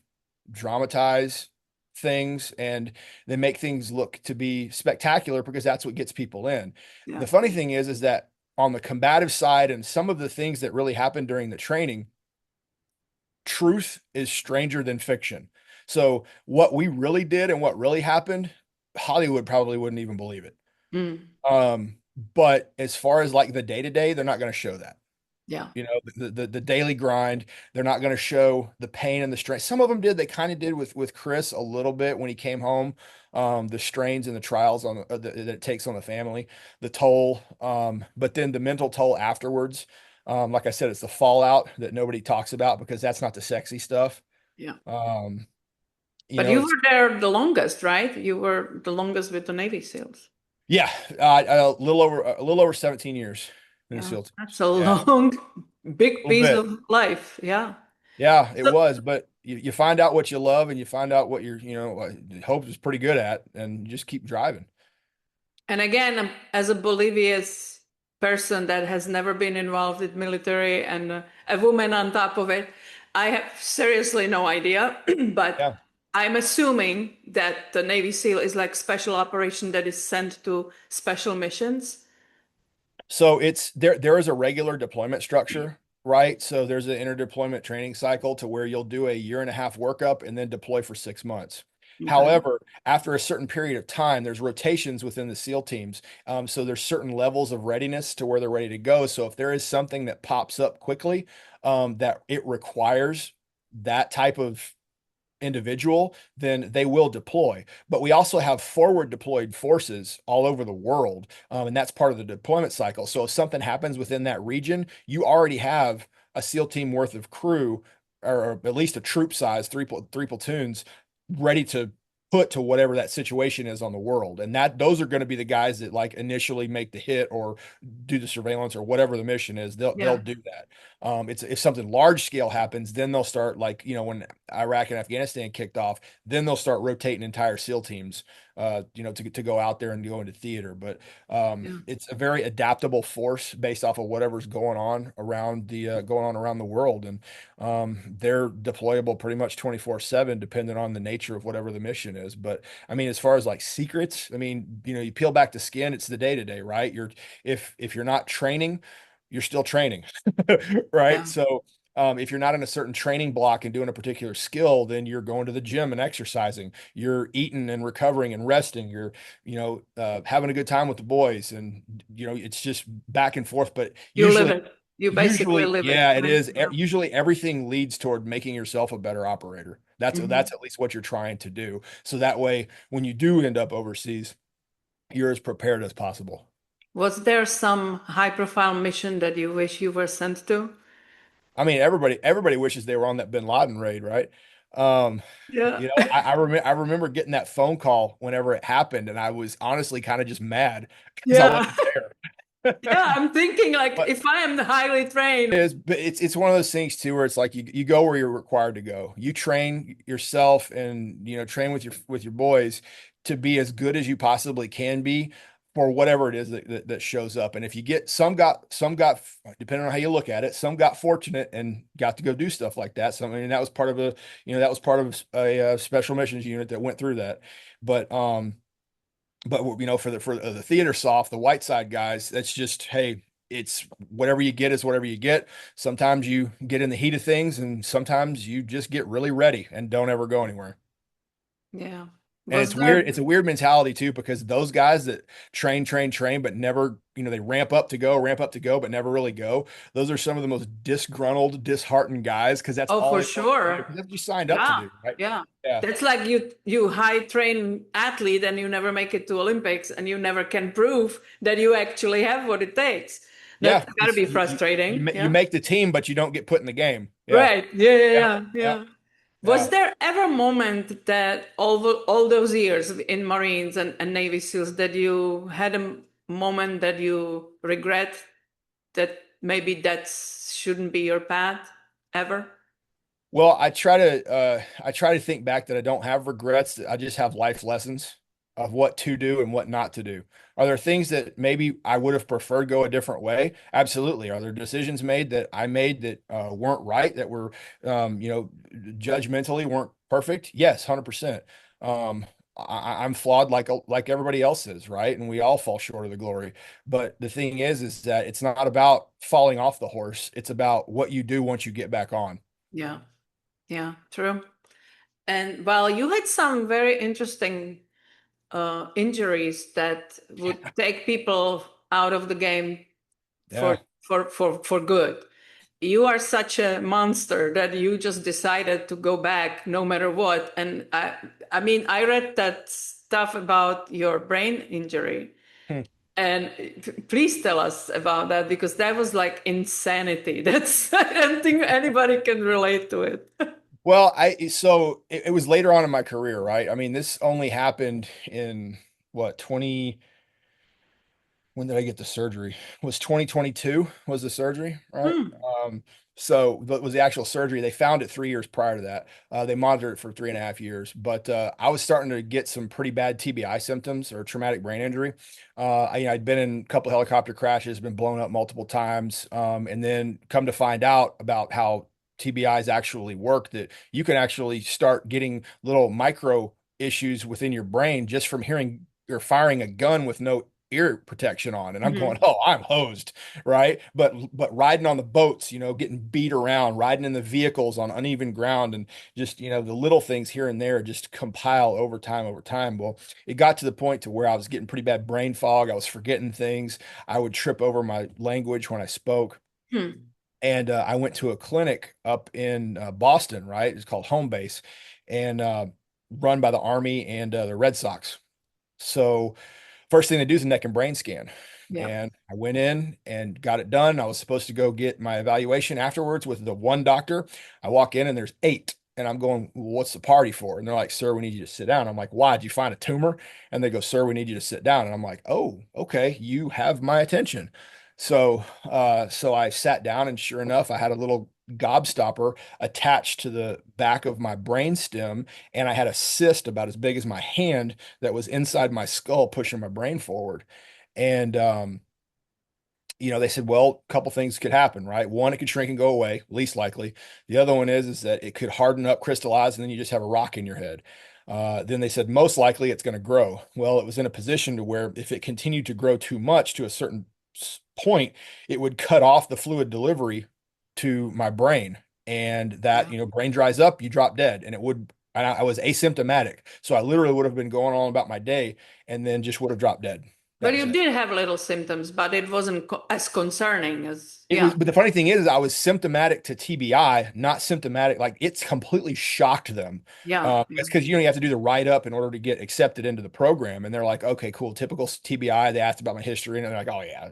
dramatize things and they make things look to be spectacular because that's what gets people in. Yeah. The funny thing is that on the combative side and some of the things that really happen during the training, truth is stranger than fiction. So what we really did and what really happened, Hollywood probably wouldn't even believe it. Mm. Um, but as far as like the day to day, they're not going to show that. Yeah. The daily grind, they're not going to show the pain and the strain. Some of them did. They kind of did with Chris a little bit when he came home. The strains and the trials that it takes on the family, the toll, but then the mental toll afterwards. Like I said, it's the fallout that nobody talks about because that's not the sexy stuff. Yeah. um But you it's were there the longest, right? You were the longest with the Navy SEALs. yeah, a little over 17 years in the Yeah, SEAL teams. that's a Yeah, long, a big little piece bit. of life. Yeah. Yeah, it So, was, but you find out what you love and you find out what hope is pretty good at, and you just keep driving. and again, as a Bolivia's person that has never been involved with military and a woman on top of it, I have seriously no idea. But Yeah. I'm assuming that the Navy SEAL is like special operation that is sent to special missions. So it's there is a regular deployment structure, right? So there's an interdeployment training cycle to where you'll do a year and a half workup and then deploy for 6 months. Okay. However, after a certain period of time, there's rotations within the SEAL teams. So there's certain levels of readiness to where they're ready to go. So if there is something that pops up quickly, that it requires that type of individual, then they will deploy. But we also have forward deployed forces all over the world, and that's part of the deployment cycle. So if something happens within that region, you already have a SEAL team worth of crew, or at least a troop size, three platoons, ready to put to whatever that situation is on the world. And that those are going to be the guys that like initially make the hit or do the surveillance or whatever the mission is. They'll Yeah. do that. It's if something large scale happens, then they'll start, like, when Iraq and Afghanistan kicked off, then they'll start rotating entire SEAL teams, to go out there and go into theater. But Yeah. it's a very adaptable force based off of whatever's going on around the world, and they're deployable pretty much 24/7, depending on the nature of whatever the mission is. But I mean, as far as like secrets, I mean, you peel back the skin, it's the day to day, right? If you're not training, you're still training, right? Yeah. So if you're not in a certain training block and doing a particular skill, then you're going to the gym and exercising. You're eating and recovering and resting. You're, having a good time with the boys, and it's just back and forth. But You live usually, it. You basically usually, live it, yeah, it right? is. Yeah. Usually, everything leads toward making yourself a better operator. That's Mhm. at least what you're trying to do. So that way, when you do end up overseas, you're as prepared as possible. Was there some high profile mission that you wish you were sent to? I mean, everybody wishes they were on that Bin Laden raid, right? Um, Yeah. I remember getting that phone call whenever it happened, and I was honestly kind of just mad because I Yeah. wasn't there. Yeah, I'm thinking like But if I am highly trained. it's one of those things too, where it's like you go where you're required to go. You train yourself, and train with your boys to be as good as you possibly can be for whatever it is that shows up. And if you get some got, depending on how you look at it, some got fortunate and got to go do stuff like that. So I mean, that was part of a special missions unit that went through that. But for the theater soft, the white side guys, that's just, hey, it's whatever you get is whatever you get. Sometimes you get in the heat of things, and sometimes you just get really ready and don't ever go anywhere. Yeah. And Was it's weird. there It's a weird mentality too, because those guys that train, but never, they ramp up to go, but never really go. Those are some of the most disgruntled, disheartened guys, because that's Oh, all for they want to do. sure. Because that's what you signed up to Yeah. do, right? Yeah. Yeah. That's like you high train athlete and you never make it to Olympics and you never can prove that you actually have what it takes. That's Yeah. gotta It's be you frustrating. you Yeah. make the team, but you don't get put in the game. Yeah. Right. Yeah, yeah, Yeah. yeah, Yeah. yeah. Was Yeah. there ever a moment that all those years in Marines and Navy SEALs that you had a moment that you regret that maybe that shouldn't be your path ever? Well, I try to think back that I don't have regrets, that I just have life lessons of what to do and what not to do. Are there things that maybe I would have preferred go a different way? Absolutely. Are there decisions made that I made that weren't right, that were judgmentally weren't perfect? Yes, 100%. Um, I'm flawed like everybody else is, right? And we all fall short of the glory. But the thing is that it's not about falling off the horse. It's about what you do once you get back on. Yeah, yeah, true. And while you had some very interesting injuries that would take people out of the game for Yeah. for good. You are such a monster that you just decided to go back no matter what. And I mean, I read that stuff about your brain injury. Hmm. And please tell us about that because that was like insanity. That's I don't think anybody can relate to it. Well, it was later on in my career, right? I mean, this only happened in what, 20, when did I get the surgery? Was 2022 was the surgery, right? Hmm. Um, so that was the actual surgery. They found it 3 years prior to that. They monitored it for 3.5 years, but I was starting to get some pretty bad TBI symptoms, or traumatic brain injury. I'd been in a couple helicopter crashes, been blown up multiple times, and then come to find out about how TBIs actually work, that you can actually start getting little micro issues within your brain just from hearing or firing a gun with no ear protection on. And I'm going, Mhm. oh, I'm hosed, right? But riding on the boats, getting beat around, riding in the vehicles on uneven ground, and just, the little things here and there just compile over time. Well, it got to the point to where I was getting pretty bad brain fog. I was forgetting things. I would trip over my language when I spoke. Hmm. And I went to a clinic up in Boston, right? It's called Home Base. and run by the Army and the Red Sox. So first thing they do is a neck and brain scan. Yeah. And I went in and got it done. I was supposed to go get my evaluation afterwards with the one doctor. I walk in and there's eight. And I'm going, well, what's the party for? And they're like, sir, we need you to sit down. I'm like, why? Did you find a tumor? And they go, sir, we need you to sit down. And I'm like, oh, okay, you have my attention. So I sat down, and sure enough, I had a little gobstopper attached to the back of my brain stem, and I had a cyst about as big as my hand that was inside my skull, pushing my brain forward. And they said, well, a couple things could happen, right? One, it could shrink and go away, least likely. The other one is that it could harden up, crystallize, and then you just have a rock in your head. Then they said, most likely it's going to grow. Well, it was in a position to where if it continued to grow too much to a certain point, it would cut off the fluid delivery to my brain. And that, Yeah. brain dries up, you drop dead. And it would, and I was asymptomatic. So I literally would have been going on about my day and then just would have dropped dead. That But was you it. did have little symptoms, but it wasn't as concerning as, It was, yeah. but the funny thing is, I was symptomatic to TBI, not symptomatic. Like it's completely shocked them. Yeah. Yeah. It's because you have to do the write up in order to get accepted into the program, and they're like, okay, cool, typical TBI. They asked about my history, and they're like, oh yeah,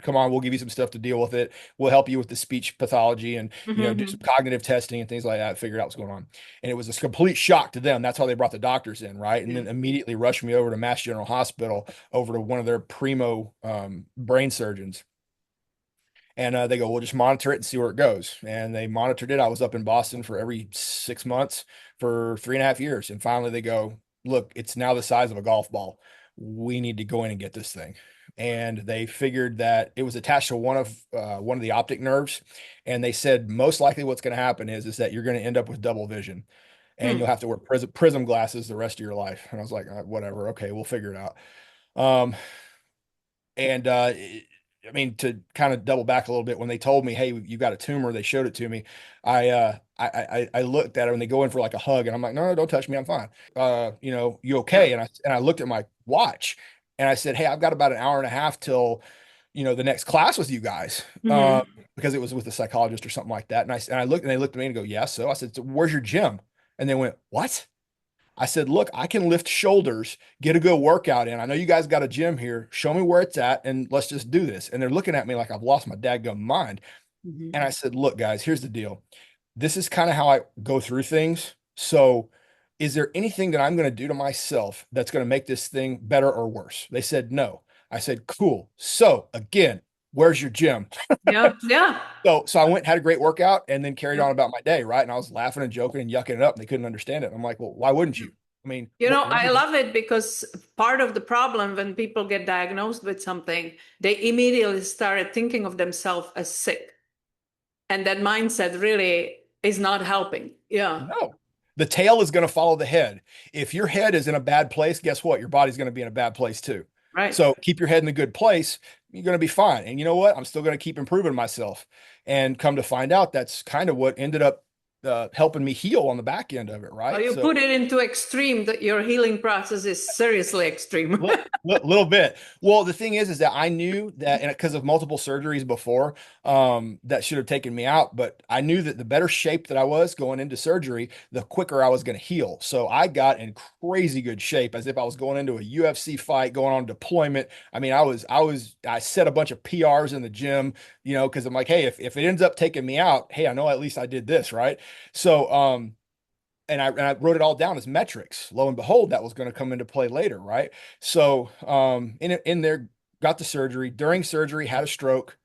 come on, we'll give you some stuff to deal with it. We'll help you with the speech pathology and do some Hmm. cognitive testing and things like that, figure out what's going on. And it was a complete shock to them. That's how they brought the doctors in, right? And Yeah. then immediately rushed me over to Mass General Hospital, over to one of their primo brain surgeons. And they go, we'll just monitor it and see where it goes. And they monitored it. I was up in Boston for every 6 months for 3.5 years. And finally they go, look, it's now the size of a golf ball. We need to go in and get this thing. And they figured that it was attached to one of the optic nerves. And they said, most likely what's going to happen is that you're going to end up with double vision. And you'll Hmm. have to wear prism glasses the rest of your life. And I was like, whatever. Okay, we'll figure it out. Um, and I mean, to kind of double back a little bit, when they told me, "Hey, you got a tumor," they showed it to me. I looked at it and they go in for like a hug, and I'm like, "No, no, don't touch me. I'm fine. You Yeah. okay?" And I looked at my watch, and I said, "Hey, I've got about an hour and a half till the next class with you guys." Hmm. Because it was with a psychologist or something like that. And I looked, and they looked at me and go, "Yeah." So I said, so "Where's your gym?" And they went, "What?" I said, look, I can lift shoulders, get a good workout in. I know you guys got a gym here. Show me where it's at and let's just do this. And they're looking at me like I've lost my dadgum mind. Hmm. And I said, look, guys, here's the deal. This is kind of how I go through things. So, is there anything that I'm going to do to myself that's going to make this thing better or worse? They said, no. I said, cool. So, again, where's your gym? Yeah. Yeah. So I went and had a great workout and then carried Yeah. on about my day, right? And I was laughing and joking and yucking it up, and they couldn't understand it. I'm like, well, why wouldn't you? I mean, I love it because part of the problem when people get diagnosed with something, they immediately started thinking of themselves as sick. And that mindset really is not helping. Yeah. no. The tail is going to follow the head. If your head is in a bad place, guess what? Your body's going to be in a bad place too. Right. So keep your head in a good place. You're going to be fine. And you know what? I'm still going to keep improving myself. And come to find out, that's kind of what ended up helping me heal on the back end of it, Oh, right? you So put it into extreme that your healing process is seriously extreme. little bit. Well, the thing is that I knew that, and because of multiple surgeries before, that should have taken me out. But I knew that the better shape that I was going into surgery, the quicker I was going to heal. So I got in crazy good shape, as if I was going into a UFC fight, going on deployment. I mean, I set a bunch of PRs in the gym, because I'm like, hey, if it ends up taking me out, hey, I know at least I did this, right? So, and I wrote it all down as metrics. Lo and behold, that was going to come into play later, right? So in there, got the surgery. During surgery, had a stroke.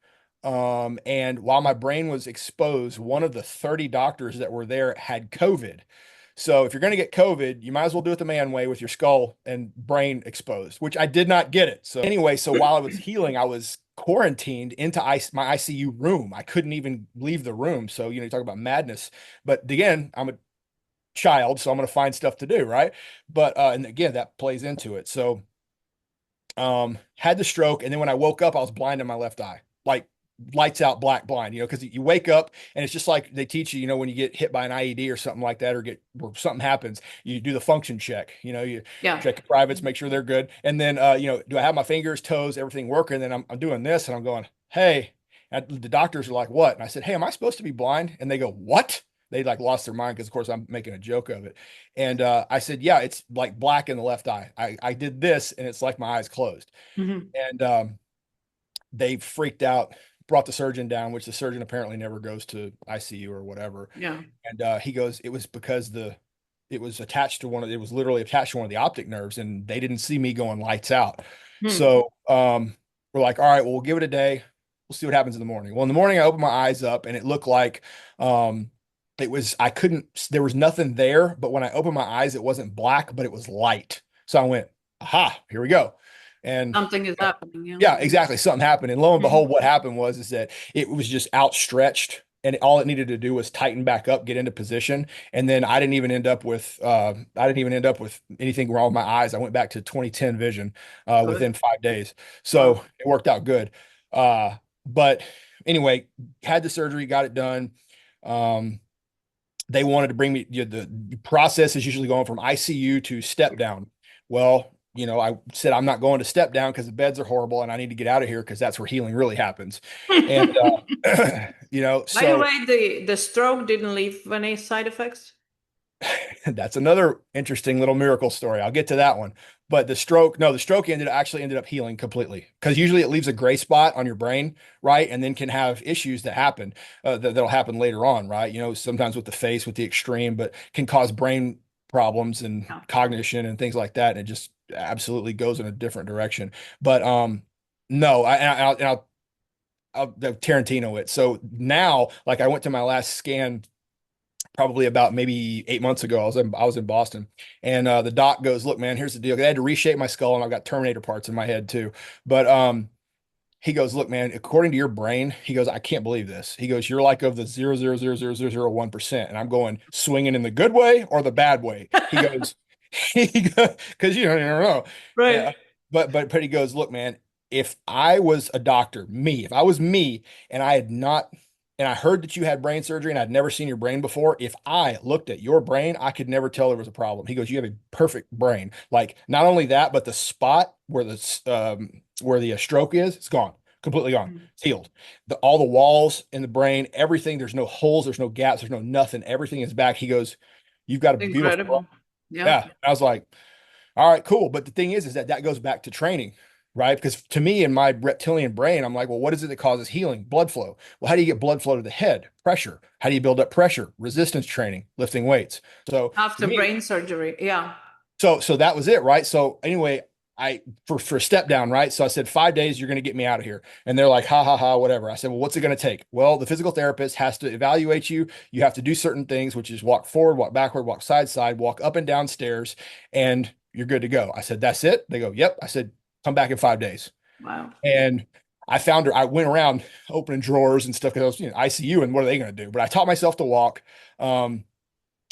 And while my brain was exposed, one of the 30 doctors that were there had COVID. So if you're going to get COVID, you might as well do it the man way with your skull and brain exposed, which I did not get it. So anyway, so while I was healing, I was quarantined into my ICU room. I couldn't even leave the room. So, you talk about madness. But again, I'm a child, so I'm going to find stuff to do, right? But and again, that plays into it. So had the stroke, and then when I woke up, I was blind in my left eye, like lights out black blind, because you wake up and it's just like they teach you, when you get hit by an IED or something like that, or something happens, you do the function check, you Yeah. check your privates, make sure they're good. And then do I have my fingers, toes, everything working? And then I'm doing this and I'm going, hey, and the doctors are like, what? And I said, hey, am I supposed to be blind? And they go, what? they like lost their mind because of course I'm making a joke of it. And I said, yeah, it's like black in the left eye. I did this and it's like my eyes closed. Hmm. And they freaked out, brought the surgeon down, which the surgeon apparently never goes to ICU or whatever. Yeah. And he goes, it was because it was attached to it was literally attached to one of the optic nerves, and they didn't see me going lights out. Hmm. So we're like, all right, well, we'll give it a day. We'll see what happens in the morning. Well, in the morning, I opened my eyes up, and it looked like I couldn't, there was nothing there, but when I opened my eyes, it wasn't black, but it was light. So I went, aha, here we go. And Something is happening. Yeah. yeah, exactly. Something happened. And lo and Mhm. behold, what happened was is that it was just outstretched and all it needed to do was tighten back up, get into position. And then I didn't even end up with anything wrong with my eyes. I went back to 2010 vision Good. within 5 days. Wow. So it worked out good. But anyway, had the surgery, got it done. Um, they wanted to bring me, the process is usually going from ICU to step down. Well, I said, I'm not going to step down because the beds are horrible and I need to get out of here because that's where healing really happens. And, By the so way, the stroke didn't leave any side effects. that's another interesting little miracle story. I'll get to that one. But the stroke actually ended up healing completely because usually it leaves a gray spot on your brain, right? And then can have issues that happen that'll happen later on, right? Sometimes with the face, with the extreme, but can cause brain problems and Yeah. cognition and things like that. And it just absolutely goes in a different direction. But no, I'll Tarantino it. So now, like I went to my last scan probably about maybe 8 months ago. I was in Boston, and the doc goes, "Look, man, here's the deal. I had to reshape my skull, and I've got Terminator parts in my head too." But he goes, "Look, man, according to your brain," he goes, "I can't believe this." He goes, "You're like of the 0.0000001%," and I'm going swinging in the good way or the bad way. He goes, because you never know. Right. Yeah. But he goes, look, man, if I was a doctor, if I was me and I had not, and I heard that you had brain surgery and I'd never seen your brain before, if I looked at your brain, I could never tell there was a problem. He goes, you have a perfect brain. Like not only that, but the spot where the stroke is, it's gone. Completely gone. Mhm. It's healed. All the walls in the brain, everything, there's no holes, there's no gaps, there's no nothing. Everything is back. He goes, you've got a beautiful brain. Incredible. Yeah. Yeah. I was like, all right, cool. But the thing is that goes back to training, right? Because to me, in my reptilian brain, I'm like, well, what is it that causes healing? Blood flow. Well, how do you get blood flow to the head? Pressure. How do you build up pressure? Resistance training, lifting weights. So to After me, brain surgery. Yeah. so that was it, right? So anyway, I for step down, right? So I said 5 days, you're going to get me out of here, and they're like, ha ha ha, whatever. I said, well, what's it going to take? Well, the physical therapist has to evaluate you. You have to do certain things, which is walk forward, walk backward, walk side side, walk up and down stairs, and you're good to go. I said, that's it. They go, yep. I said, come back in 5 days, Wow. and I found her. I went around opening drawers and stuff because I was, ICU, and what are they going to do? But I taught myself to walk.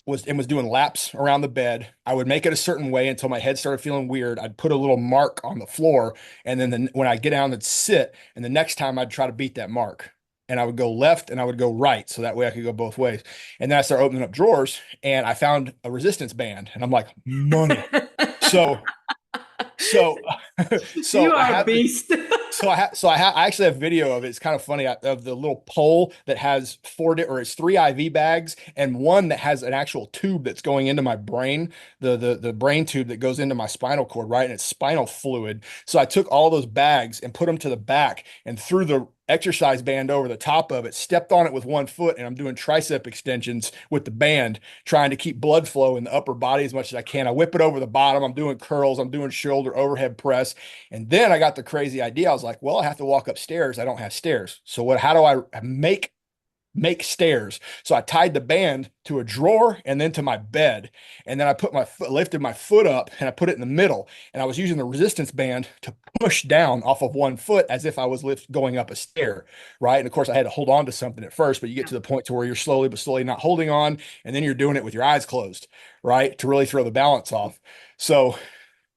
Was doing laps around the bed. I would make it a certain way until my head started feeling weird. I'd put a little mark on the floor, and then when I get down, I'd sit, and the next time I'd try to beat that mark. And I would go left and I would go right, so that way I could go both ways. And then I started opening up drawers, and I found a resistance band, and I'm like, money. So, so, You so I are a have this beast. I actually have video of it. It's kind of funny of the little pole that has it's three IV bags and one that has an actual tube that's going into my brain, the brain tube that goes into my spinal cord, right? And it's spinal fluid. So I took all those bags and put them to the back and threw the exercise band over the top of it, stepped on it with one foot, and I'm doing tricep extensions with the band, trying to keep blood flow in the upper body as much as I can. I whip it over the bottom. I'm doing curls. I'm doing shoulder overhead press. And then I got the crazy idea. I was like, well, I have to walk upstairs. I don't have stairs. So how do I make stairs? So I tied the band to a drawer and then to my bed. And then I lifted my foot up and I put it in the middle. And I was using the resistance band to push down off of one foot as if I was going up a stair. Right. And of course I had to hold on to something at first, but you get Yeah. to the point to where you're slowly but slowly not holding on. And then you're doing it with your eyes closed, right? To really throw the balance off. So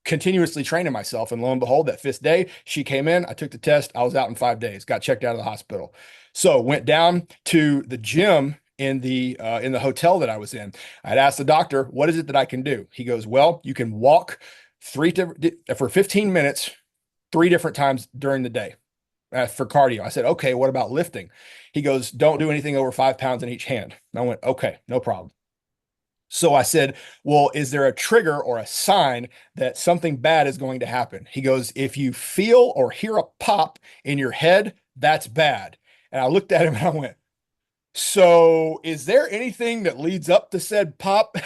continuously training myself. And lo and behold, that fifth day, she came in, I took the test, I was out in 5 days, got checked out of the hospital. So went down to the gym in the hotel that I was in. I'd asked the doctor, what is it that I can do? He goes, well, you can walk for 15 minutes, 3 different times during the day. for cardio. I said, okay, what about lifting? He goes, don't do anything over 5 pounds in each hand. And I went, okay, no problem. So I said, well, is there a trigger or a sign that something bad is going to happen? He goes, if you feel or hear a pop in your head, that's bad. And I looked at him and I went, so is there anything that leads up to said pop?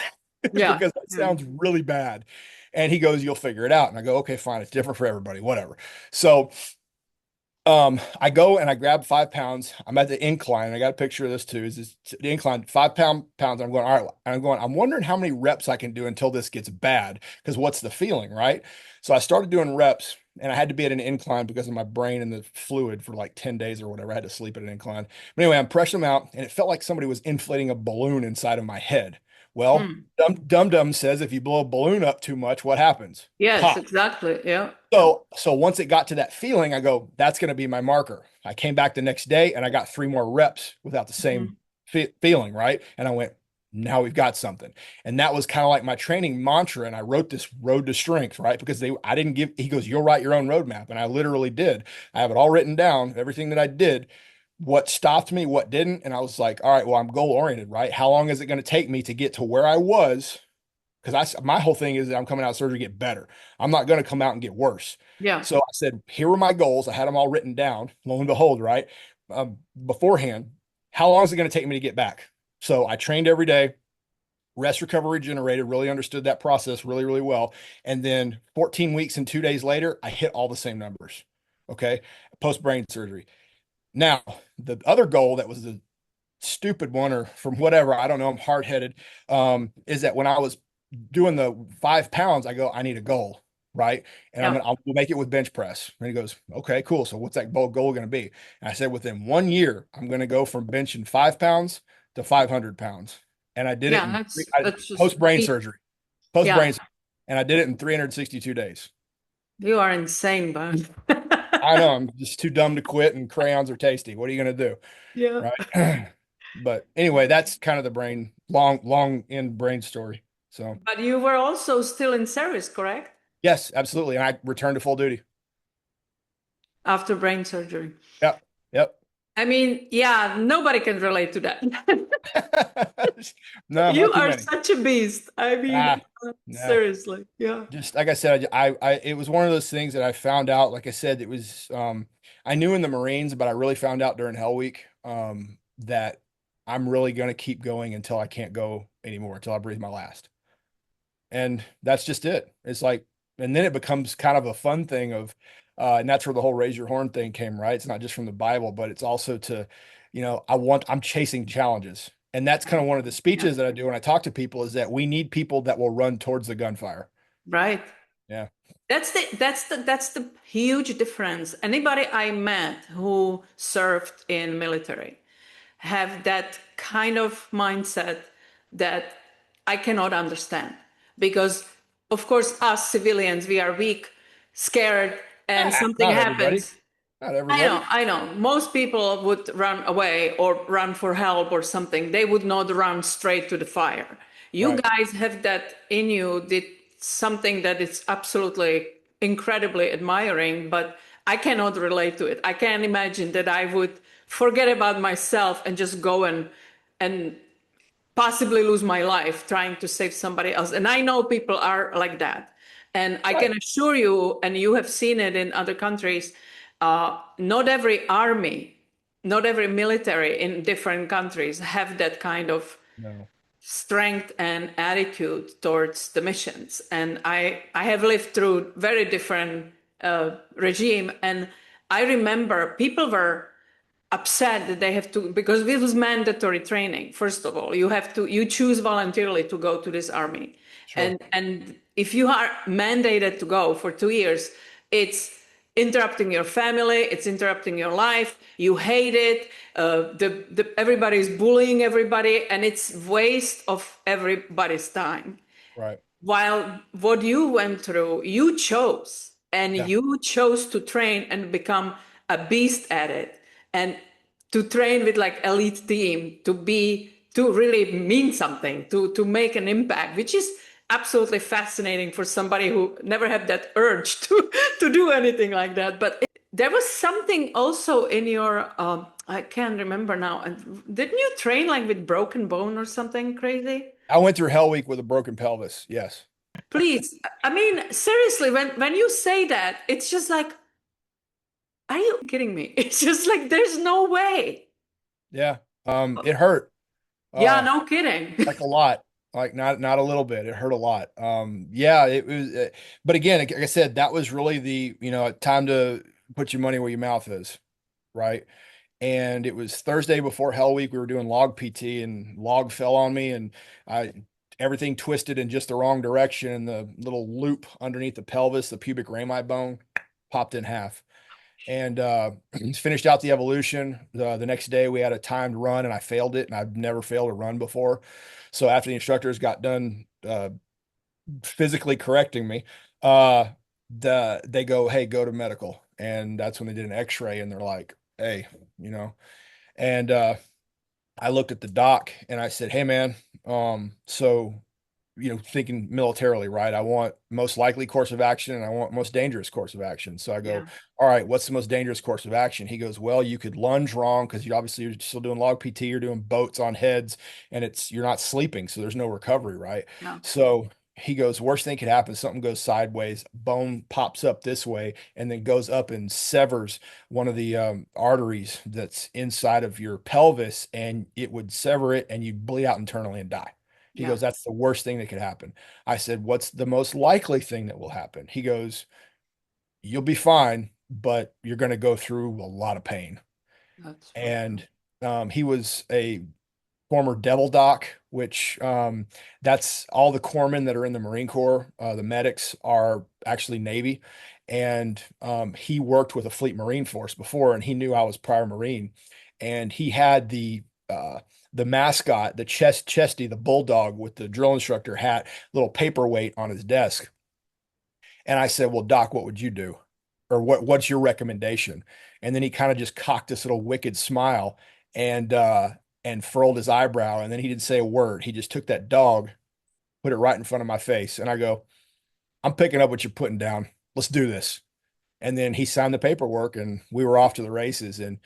Yeah. Because that Yeah. sounds really bad. And he goes, you'll figure it out. And I go, okay, fine. It's different for everybody, whatever. So I go and I grab 5 pounds. I'm at the incline. I got a picture of this too. Is this the incline, 5 pounds? I'm going, all right. I'm going, I'm wondering how many reps I can do until this gets bad. Because what's the feeling, right? So I started doing reps and I had to be at an incline because of my brain and the fluid for like 10 days or whatever. I had to sleep at an incline. But anyway, I'm pressing them out and it felt like somebody was inflating a balloon inside of my head. Well, Mm. Dum Dum says if you blow a balloon up too much, what happens? Yes, Pop. exactly. Yeah. Yeah. So once it got to that feeling, I go, that's going to be my marker. I came back the next day and I got 3 more reps without the same Mhm. feeling, right? And I went, now we've got something. And that was kind of like my training mantra. And I wrote this road to strength, right? Because I didn't give, he goes, you'll write your own roadmap. And I literally did. I have it all written down, everything that I did, what stopped me, what didn't. And I was like, all right, well, I'm goal oriented, right? How long is it going to take me to get to where I was? Because my whole thing is that I'm coming out of surgery to get better. I'm not going to come out and get worse. Yeah. So I said, here were my goals. I had them all written down. Lo and behold, right? Beforehand, how long is it going to take me to get back? So I trained every day, rest, recover, regenerated, really understood that process really, really well. And then 14 weeks and 2 days later, I hit all the same numbers. Okay. Post brain surgery. Now, the other goal that was the stupid one or from whatever, I don't know, I'm hard headed, is that when I was doing the 5 pounds, I go, I need a goal, right? And Yeah. I'll make it with bench press. And he goes, okay, cool. So what's that goal going to be? And I said, within 1 year, I'm going to go from benching 5 pounds to 500 pounds. And I did it Yeah. in That's just post brain surgery, post yeah. brain, and I did it in 362 days. You are insane, bud. I know I'm just too dumb to quit, and crayons are tasty. What are you going to do? Yeah. Right. But anyway, that's kind of the brain, long end brain story. So But you were also still in service, correct? yes, absolutely. And I returned to full duty. After brain surgery. Yep. Yep. I mean, yeah, nobody can relate to that. No, You not too are many. such a beast. I mean, Ah, no. seriously. Yeah. Just like I said, it was one of those things that I found out, like I said, it was, I knew in the Marines, but I really found out during Hell Week, that I'm really going to keep going until I can't go anymore, until I breathe my last. And that's just it. It's like, and then it becomes kind of a fun thing of, and that's where the whole raise your horn thing came, right? It's not just from the Bible, but it's also to, I'm chasing challenges. And that's kind of one of the Yeah. speeches that I do when I talk to people is that we need people that will run towards the gunfire. Right. Yeah. That's the huge difference. Anybody I met who served in military have that kind of mindset that I cannot understand because of course us civilians we are weak, scared and something Not everybody. happens. Not everybody. I know. Most people would run away or run for help or something. They would not run straight to the fire. You Right. guys have that in you, did something that is absolutely incredibly admiring, but I cannot relate to it. I can't imagine that I would forget about myself and just go and possibly lose my life trying to save somebody else. And I know people are like that. And I Right. can assure you, and you have seen it in other countries, not every army, not every military in different countries have that kind of No. strength and attitude towards the missions. And I have lived through very different regime. And I remember people were upset that they have to, because it was mandatory training. First of all, you choose voluntarily to go to this army. Sure. And if you are mandated to go for 2 years, it's interrupting your family, it's interrupting your life, you hate it, everybody's bullying everybody, and it's waste of everybody's time. Right. While what you went through, you chose, and Yeah. you chose to train and become a beast at it, and to train with like elite team, to really mean something, to make an impact, which is absolutely fascinating for somebody who never had that urge to do anything like that. But There was something also in your, I can't remember now. And didn't you train like with broken bone or something crazy? I went through Hell Week with a broken pelvis. Yes. Please. I mean, seriously, when you say that, it's just like, are you kidding me? It's just like, there's no way. Yeah. It hurt. Yeah, Uh, no kidding. like a lot, like not a little bit. It hurt a lot. Yeah, it was. But again, like I said, that was really the time to put your money where your mouth is, right? And it was Thursday before Hell Week. We were doing log PT, and log fell on me, and I everything twisted in just the wrong direction, and the little loop underneath the pelvis, the pubic rami bone, popped in half. And finished out the evolution. The next day we had a timed run and I failed it, and I've never failed a run before. So after the instructors got done physically correcting me, they go, "Hey, go to medical." And that's when they did an x-ray, and they're like, "Hey, you know." And I looked at the doc and I said, "Hey man, so thinking militarily, right? I want most likely course of action and I want most dangerous course of action." So I go, Yeah, "All right, what's the most dangerous course of action?" He goes, "Well, you could lunge wrong because you're still doing log PT, you're doing boats on heads, and you're not sleeping, so there's no recovery, right?" yeah, So he goes, "Worst thing could happen, something goes sideways, bone pops up this way, and then goes up and severs one of the arteries that's inside of your pelvis, and it would sever it, and you'd bleed out internally and die." He yeah. goes, "That's the worst thing that could happen." I said, "What's the most likely thing that will happen?" He goes, "You'll be fine, but you're going to go through a lot of pain." That's for sure. And he was a former Devil Doc, which that's all the corpsmen that are in the Marine Corps. The medics are actually Navy. And he worked with a Fleet Marine Force before, and he knew I was prior Marine. And he had the mascot, the Chesty, the bulldog with the drill instructor hat, little paperweight on his desk. And I said, "Well, Doc, what would you do? Or what's your recommendation?" And then he kind of just cocked this little wicked smile and furled his eyebrow. And then he didn't say a word. He just took that dog, put it right in front of my face. And I go, "I'm picking up what you're putting down. Let's do this." And then he signed the paperwork and we were off to the races. And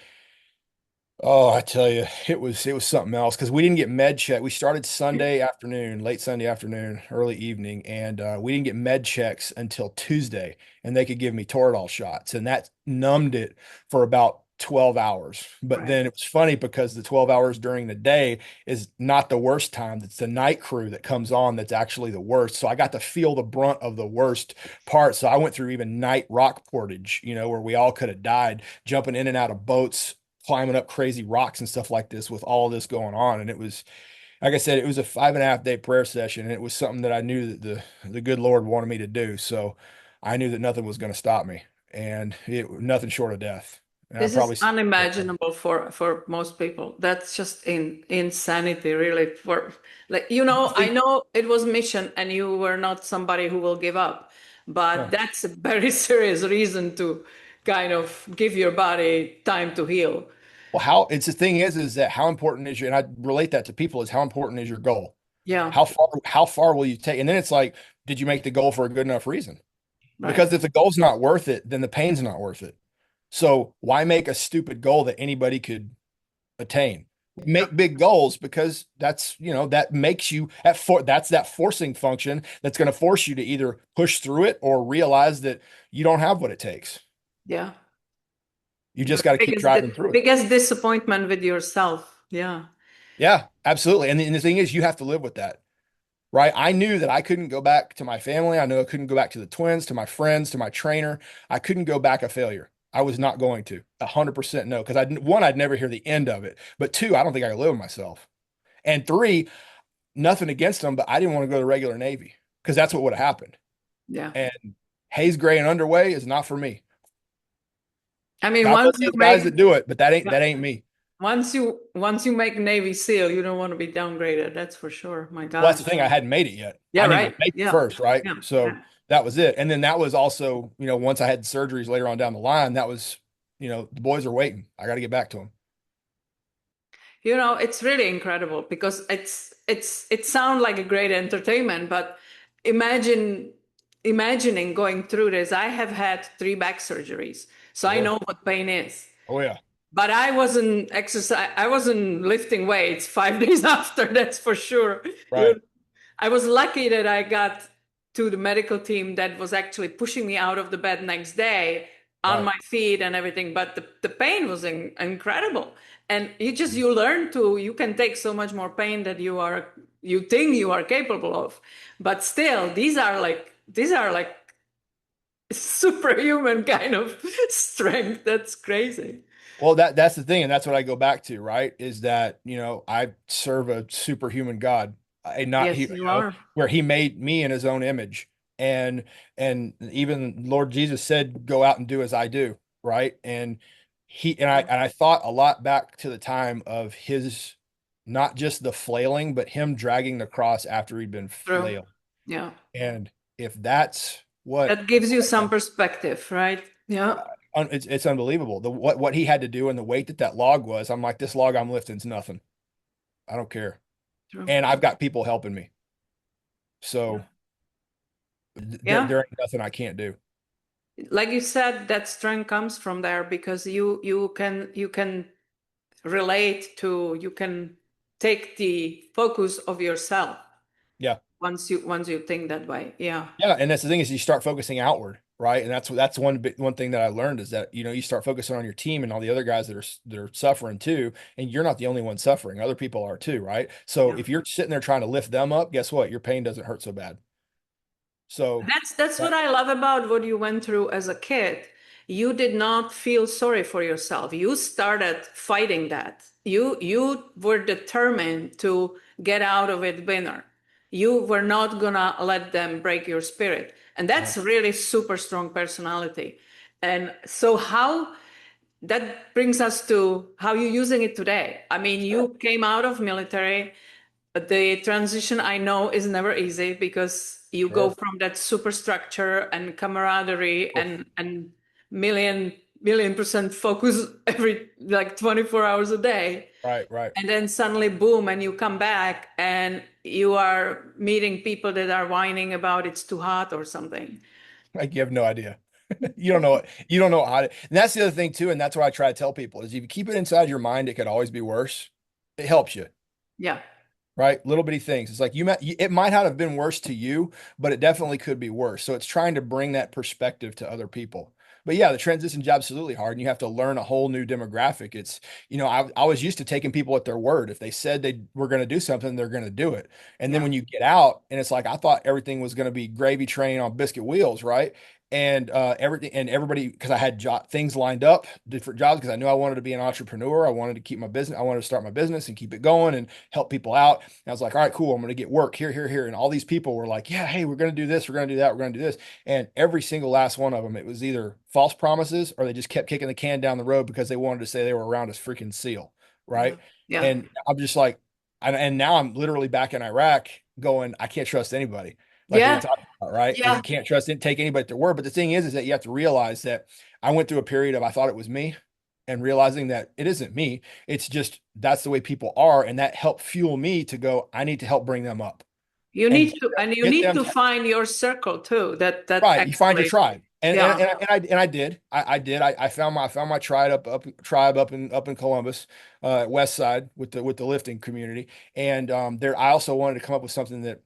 oh, I tell you, it was something else because we didn't get med check. We started Sunday afternoon, late Sunday afternoon, early evening, and we didn't get med checks until Tuesday, and they could give me Toradol shots, and that numbed it for about 12 hours. But Right. then it was funny because the 12 hours during the day is not the worst time. It's the night crew that comes on that's actually the worst. So I got to feel the brunt of the worst part. So I went through even night rock portage, where we all could have died, jumping in and out of boats, climbing up crazy rocks and stuff like this with all of this going on. And it was, like I said, it was a 5.5 day prayer session, and it was something that I knew that the good Lord wanted me to do. So I knew that nothing was going to stop me, and nothing short of death. And I This is probably said, unimaginable for most people. That's just insanity, really. For like, I think, know it was mission and you were not somebody who will give up, but no. that's a very serious reason to kind of give your body time to heal. Well, the thing is that how important is your, and I relate that to people, is how important is your goal? Yeah, How far will you take? And then it's like, did you make the goal for a good enough reason? right. Because if the goal's not worth it, then the pain's not worth it. So why make a stupid goal that anybody could attain? Yeah, Make big goals because that makes you that's that forcing function that's going to force you to either push through it or realize that you don't have what it takes. yeah. You Your just got to keep driving through it. biggest disappointment with yourself. Yeah, Yeah, absolutely. And the thing is, you have to live with that. Right? I knew that I couldn't go back to my family. I knew I couldn't go back to the twins, to my friends, to my trainer. I couldn't go back a failure. I was not going to 100% no. Because one, I'd never hear the end of it. But two, I don't think I could live with myself. And three, nothing against them, but I didn't want to go to the regular Navy because that's what would have happened. yeah. And haze gray and underway is not for me. I mean, God once bless you those guys make that do it, but that ain't me. once you make Navy SEAL, you don't want to be downgraded. That's for sure. My Well, that's gosh. the thing. I hadn't made it yet. Yeah, I needed right. to make it Yeah. first, right? Yeah. So Yeah. that was it. And then that was also, once I had surgeries later on down the line, that was, the boys are waiting. I got to get back to them. It's really incredible because it sounds like a great entertainment, but imagine imagining going through this. I have had 3 back surgeries. So I Sure. know what pain is. Oh yeah. But I wasn't lifting weights 5 days after, that's for sure. Right. I was lucky that I got to the medical team that was actually pushing me out of the bed next day on Right. my feet and everything. But the pain was incredible. And you learn to, you can take so much more pain that you think you are capable of. But still, these are like superhuman kind of strength. That's crazy. Well, that's the thing, and that's what I go back to, right? Is that, I serve a superhuman God, and not he, Yes, you are. where he made me in his own image. And even Lord Jesus said, go out and do as I do, right? And Yeah, I thought a lot back to the time of his, not just the flailing, but him dragging the cross after he'd been true. flailed. Yeah. And if that's what That gives you some perspective, right? Yeah. it's unbelievable. What he had to do and the weight that log was. I'm like, this log I'm lifting is nothing. I don't care. True. And I've got people helping me. Yeah. So Yeah. there ain't nothing I can't do. Like you said, that strength comes from there because you can relate to, you can take the focus of yourself Yeah. once you think that way. Yeah. Yeah. And that's the thing is you start focusing outward, right? And that's one thing that I learned is that, you start focusing on your team and all the other guys that are suffering too. And you're not the only one suffering. Other people are too, right? So Yeah. if you're sitting there trying to lift them up, guess what? Your pain doesn't hurt so bad. So That's what that, I love about what you went through as a kid. You did not feel sorry for yourself. You started fighting that. You were determined to get out of it winner. You were not gonna let them break your spirit. And right. that's really super strong personality. And so how that brings us to how you're using it today. I mean, Sure. you came out of military, but the transition I know is never easy because you go Sure. from that superstructure and camaraderie Oof. and million% focus every like 24 hours a day. Right. Right. And then suddenly, boom, and you come back and you are meeting people that are whining about it's too hot or something. Like you have no idea. You don't know how to, and that's the other thing too. And that's what I try to tell people is if you keep it inside your mind, it could always be worse. It helps you, Yeah. right? Little bitty things. It's like it might not have been worse to you, but it definitely could be worse. So it's trying to bring that perspective to other people. But yeah, the transition's absolutely hard, and you have to learn a whole new demographic. It's, I was used to taking people at their word. If they said they were going to do something, they're going to do it. And then Yeah. when you get out, and it's like I thought everything was going to be gravy train on biscuit wheels, right? And everything and everybody, because I had things lined up, different jobs, because I knew I wanted to be an entrepreneur. I wanted to keep my business. I wanted to start my business and keep it going and help people out. And I was like, all right, cool. I'm going to get work here, here, here. And all these people were like, yeah, hey, we're going to do this. We're going to do that. We're going to do this. And every single last one of them, it was either false promises or they just kept kicking the can down the road because they wanted to say they were around as freaking SEAL. Yeah. Right. Yeah. And I'm just like, and now I'm literally back in Iraq going, I can't trust anybody like we were Yeah. talking about, right? And Yeah. you can't trust it, take anybody at their word. But the thing is that you have to realize that I went through a period of I thought it was me and realizing that it isn't me. It's just that's the way people are. And that helped fuel me to go, I need to help bring them up and You get need them to find your circle too. That right. You find your actually, tribe. yeah, And I did. I did. I found my tribe up in Columbus, West Side with the lifting community. And there I also wanted to come up with something that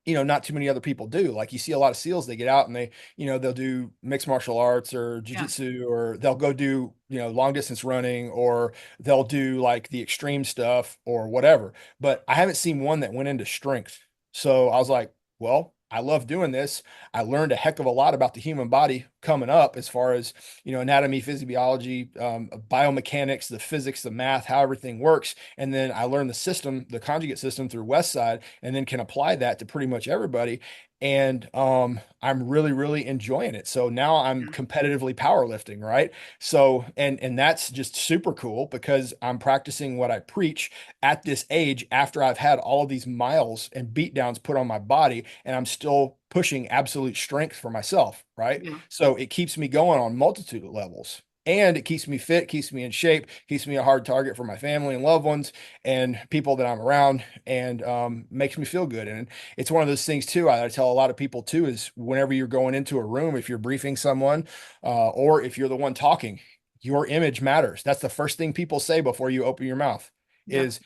not too many other people do. Like you see a lot of SEALs, they get out and they'll do mixed martial arts or yeah, jujitsu, or they'll go do, long distance running, or they'll do like the extreme stuff or whatever. But I haven't seen one that went into strength. So I was like, well, I love doing this. I learned a heck of a lot about the human body coming up as far as, anatomy, physiology, biomechanics, the physics, the math, how everything works. And then I learned the system, the conjugate system through Westside, and then can apply that to pretty much everybody. And I'm really, really enjoying it. So now I'm yeah. competitively powerlifting, right? So and that's just super cool because I'm practicing what I preach at this age after I've had all of these miles and beat downs put on my body, and I'm still pushing absolute strength for myself, right? Yeah. So it keeps me going on multitude of levels. and it keeps me fit, keeps me in shape, keeps me a hard target for my family and loved ones and people that I'm around, and makes me feel good. And it's one of those things too. I tell a lot of people too is whenever you're going into a room, if you're briefing someone, or if you're the one talking, your image matters. That's the first thing people say before you open your mouth Yeah. is,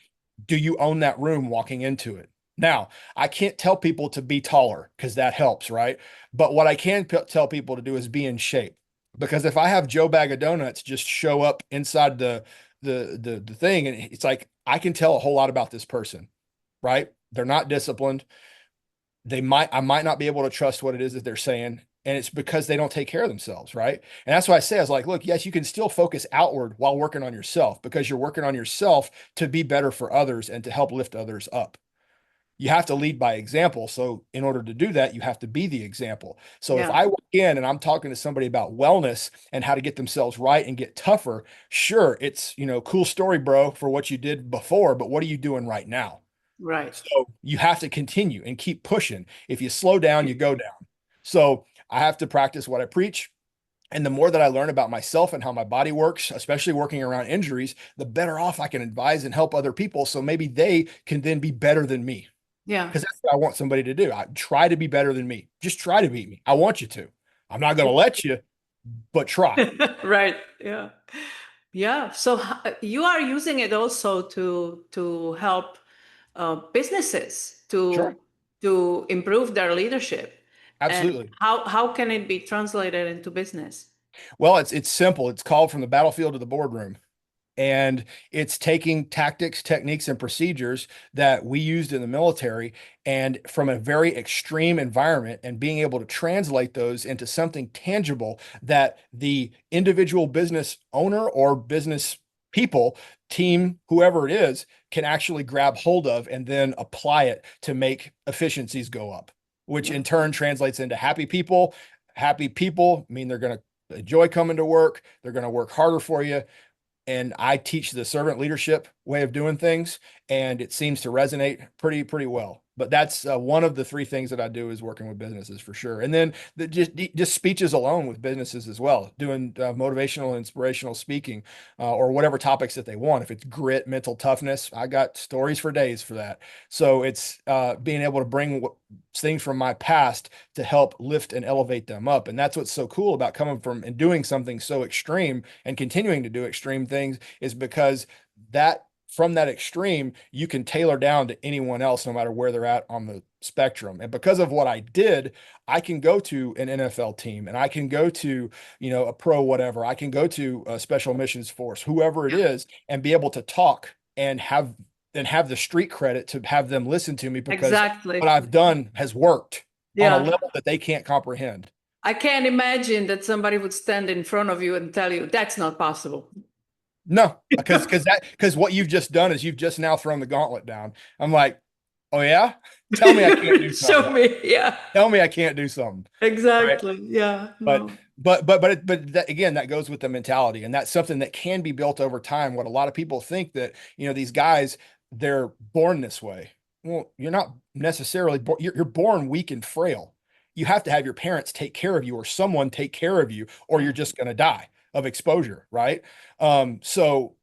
do you own that room walking into it? Now, I can't tell people to be taller because that helps, right? But what I can tell people to do is be in shape. Because if I have Joe Bag of Donuts just show up inside the thing, and it's like I can tell a whole lot about this person, right? They're not disciplined. I might not be able to trust what it is that they're saying. And it's because they don't take care of themselves, right? And that's why I say, I was like, look, yes, you can still focus outward while working on yourself because you're working on yourself to be better for others and to help lift others up. You have to lead by example. So in order to do that, you have to be the example. So if Yeah. I walk in and I'm talking to somebody about wellness and how to get themselves right and get tougher, sure, it's, cool story, bro, for what you did before, but what are you doing right now? Right. So you have to continue and keep pushing. If you slow down, you go down. So I have to practice what I preach. And the more that I learn about myself and how my body works, especially working around injuries, the better off I can advise and help other people. So maybe they can then be better than me. Yeah. Because that's what I want somebody to do. I try to be better than me. Just try to beat me. I want you to. I'm not going to let you, but try. Right. Yeah. Yeah. So you are using it also to help businesses Sure. to improve their leadership. And Absolutely. how can it be translated into business? Well, it's simple. It's called from the battlefield to the boardroom. And it's taking tactics, techniques, and procedures that we used in the military and from a very extreme environment and being able to translate those into something tangible that the individual business owner or business people, team, whoever it is, can actually grab hold of and then apply it to make efficiencies go up, which Yeah. in turn translates into happy people. Happy people mean they're going to enjoy coming to work. They're going to work harder for you, and I teach the servant leadership way of doing things, and it seems to resonate pretty well. But that's one of the three things that I do is working with businesses for sure, and then just speeches alone with businesses as well, doing motivational, inspirational speaking, or whatever topics that they want. If it's grit, mental toughness, I got stories for days for that. So it's being able to bring things from my past to help lift and elevate them up, and that's what's so cool about coming from and doing something so extreme and continuing to do extreme things is because that from that extreme, you can tailor down to anyone else, no matter where they're at on the spectrum. And because of what I did, I can go to an NFL team and I can go to, a pro whatever. I can go to a special missions force, whoever it is, and be able to talk and have the street credit to have them listen to me because what Exactly. I've done has worked on a Yeah. level that they can't comprehend. I can't imagine that somebody would stand in front of you and tell you that's not possible. No, because what you've just done is you've just now thrown the gauntlet down. I'm like, oh yeah, tell me I can't do Show something. me. Yeah. Tell me I can't do something, right? Exactly. Yeah. But No. but that, again, that goes with the mentality, and that's something that can be built over time. What a lot of people think that these guys, they're born this way. Well, you're not necessarily born. You're born weak and frail. You have to have your parents take care of you, or someone take care of you, or Yeah. you're just going to die of exposure, right? So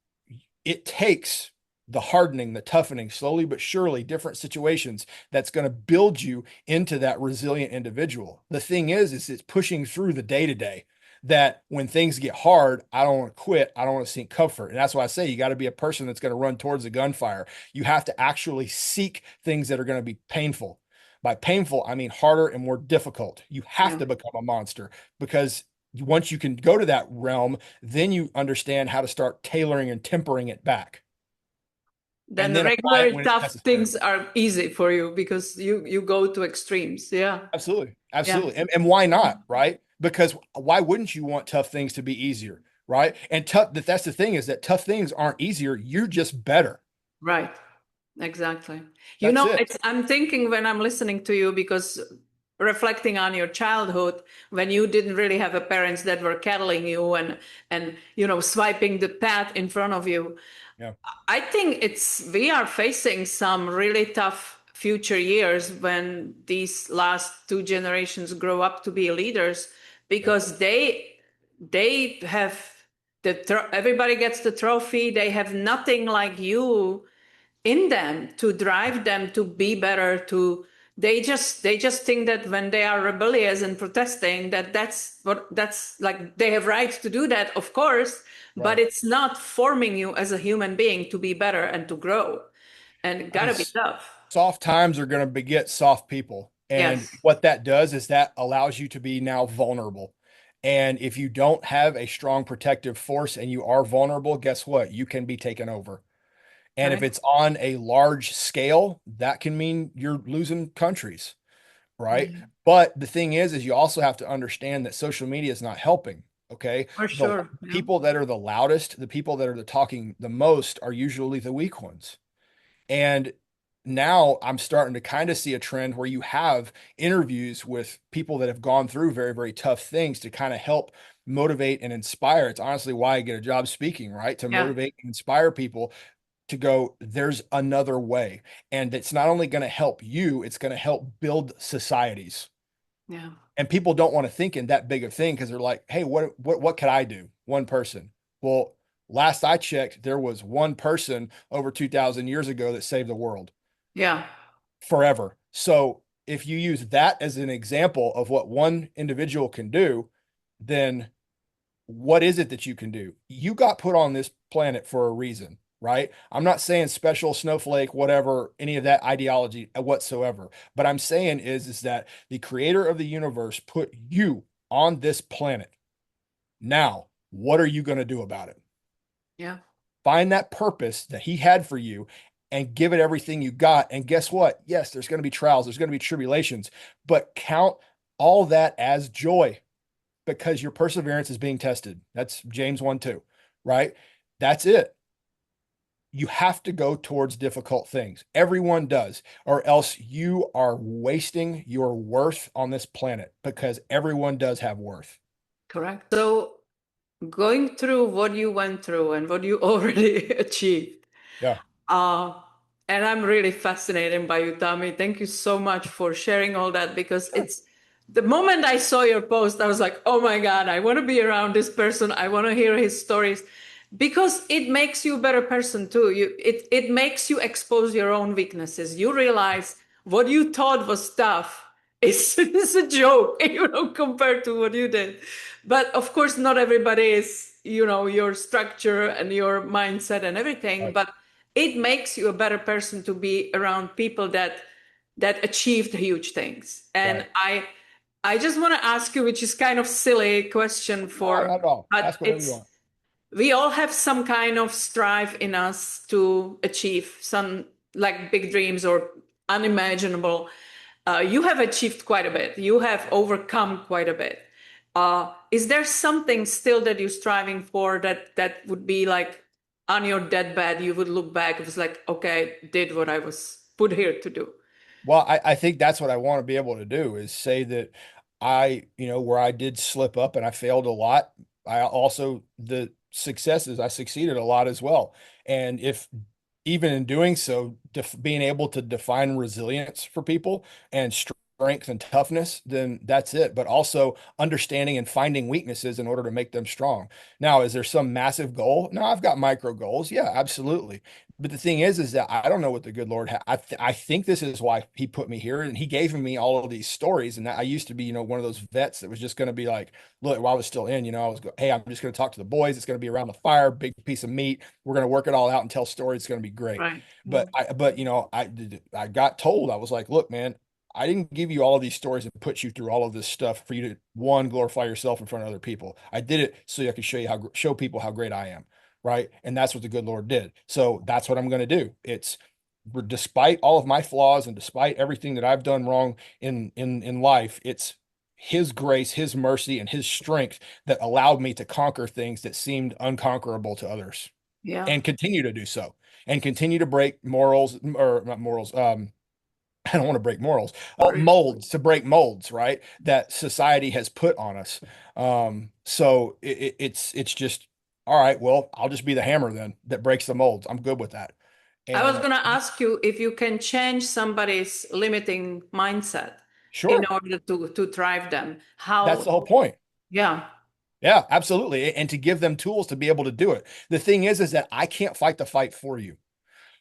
it takes the hardening, the toughening, slowly but surely, different situations that's going to build you into that resilient individual. The thing is it's pushing through the day to day that when things get hard, I don't want to quit. I don't want to seek comfort. And that's why I say you got to be a person that's going to run towards the gunfire. You have to actually seek things that are going to be painful. By painful, I mean harder and more difficult. You have Yeah. to become a monster because once you can go to that realm, then you understand how to start tailoring and tempering it back Then and the then apply it regular when it's tough necessary. things are easy for you because you go to extremes. Yeah. Absolutely. Yeah. Absolutely. And why not? Right? Because why wouldn't you want tough things to be easier? Right. And that's the thing is that tough things aren't easier. You're just better. Right. Exactly. That's it. I'm thinking when I'm listening to you because reflecting on your childhood when you didn't really have a parents that were cattling you and swiping the path in front of you. Yeah. I think we are facing some really tough future years when these last two generations grow up to be leaders Yeah. because they have everybody gets the trophy. They have nothing like you in them to drive them to be better. They just think that when they are rebellious and protesting, that's like they have rights to do that, of course, but Right. it's not forming you as a human being to be better and to grow. And it I mean, gotta be tough. soft times are going to beget soft people. And Yes. what that does is that allows you to be now vulnerable. And if you don't have a strong protective force and you are vulnerable, guess what? You can be taken over. And if Right. it's on a large scale, that can mean you're losing countries, right? Yeah. But the thing is you also have to understand that social media is not helping. Okay. For The sure. Yeah. people that are the loudest, the people that are the talking the most are usually the weak ones. And now I'm starting to kind of see a trend where you have interviews with people that have gone through very, very tough things to kind of help motivate and inspire. It's honestly why I get a job speaking, right? To Yeah. motivate and inspire people to go, there's another way. And it's not only going to help you, it's going to help build societies. Yeah. And people don't want to think in that big of thing because they're like, hey, what could I do? One person. Well, last I checked, there was one person over 2,000 years ago that saved the world Yeah. forever. So if you use that as an example of what one individual can do, then what is it that you can do? You got put on this planet for a reason, right? I'm not saying special snowflake, whatever, any of that ideology whatsoever. But I'm saying is that the creator of the universe put you on this planet. Now, what are you going to do about it? Yeah. Find that purpose that he had for you and give it everything you got. And guess what? Yes, there's going to be trials, there's going to be tribulations, but count all that as joy because your perseverance is being tested. That's James 1 2, right? That's it. You have to go towards difficult things. Everyone does, or else you are wasting your worth on this planet because everyone does have worth. Correct. So going through what you went through and what you already achieved, Yeah. Uh, and I'm really fascinated by you, Tommy. Thank you so much for sharing all that because Sure. it's the moment I saw your post, I was like, oh my God, I want to be around this person. I want to hear his stories because it makes you a better person too. It makes you expose your own weaknesses. You realize what you thought was tough is a joke, compared to what you did. But of course, not everybody is, your structure and your mindset and everything, Right. but it makes you a better person to be around people that achieved huge things. And Right. I just want to ask you, which is kind of silly question No, not at all. but Ask whatever you it's want. we all have some kind of strive in us to achieve some like big dreams or unimaginable. You have achieved quite a bit. You have overcome quite a bit. Is there something still that you're striving for that would be like on your deathbed, you would look back, it was like, okay, did what I was put here to do. Well, I think that's what I want to be able to do is say that where I did slip up and I failed a lot, I also, the successes, I succeeded a lot as well. And if even in doing so, being able to define resilience for people and strength and toughness, then that's it. But also understanding and finding weaknesses in order to make them strong. Now, is there some massive goal? No, I've got micro goals. Yeah, absolutely. But the thing is that I don't know what the good Lord I think this is why he put me here and he gave me all of these stories. And I used to be, one of those vets that was just going to be like, look, while I was still in, I was hey, I'm just going to talk to the boys. It's going to be around the fire, big piece of meat. We're going to work it all out and tell stories. It's going to be great. Right. Yeah. But I got told, I was like, look, man, I didn't give you all of these stories and put you through all of this stuff for you to one, glorify yourself in front of other people. I did it so I could show people how great I am. Right. And that's what the good Lord did. So that's what I'm going to do. It's despite all of my flaws and despite everything that I've done wrong in life, it's his grace, his mercy, and his strength that allowed me to conquer things that seemed unconquerable to others Yeah. and continue to do so and continue to break morals or not morals. I don't want to break morals, Sorry. molds to break molds, right? That society has put on us. So it's just all right. Well, I'll just be the hammer then that breaks the molds. I'm good with that. I was And going to ask you if you can change somebody's limiting mindset in sure, order to drive them. that's How? the whole point. Yeah. Yeah, absolutely. And to give them tools to be able to do it. The thing is that I can't fight the fight for you.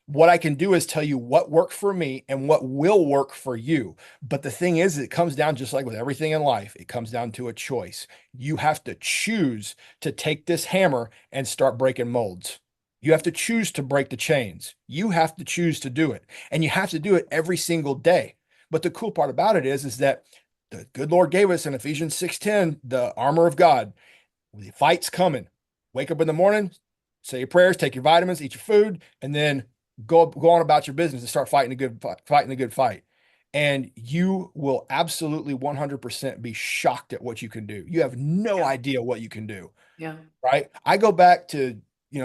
What I can do is tell you what worked for me and what will work for you. But the thing is, it comes down just like with everything in life, it comes down to a choice. You have to choose to take this hammer and start breaking molds. You have to choose to break the chains. You have to choose to do it. And you have to do it every single day. But the cool part about it is that the good Lord gave us in Ephesians 6:10, the armor of God. The fight's coming. Wake up in the morning, say your prayers, take your vitamins, eat your food, and then go on about your business and start fighting a good fight, fighting a good fight. And you will absolutely 100% be shocked at what you can do. You have no Yeah. idea what you can do, Yeah. right? I go back to,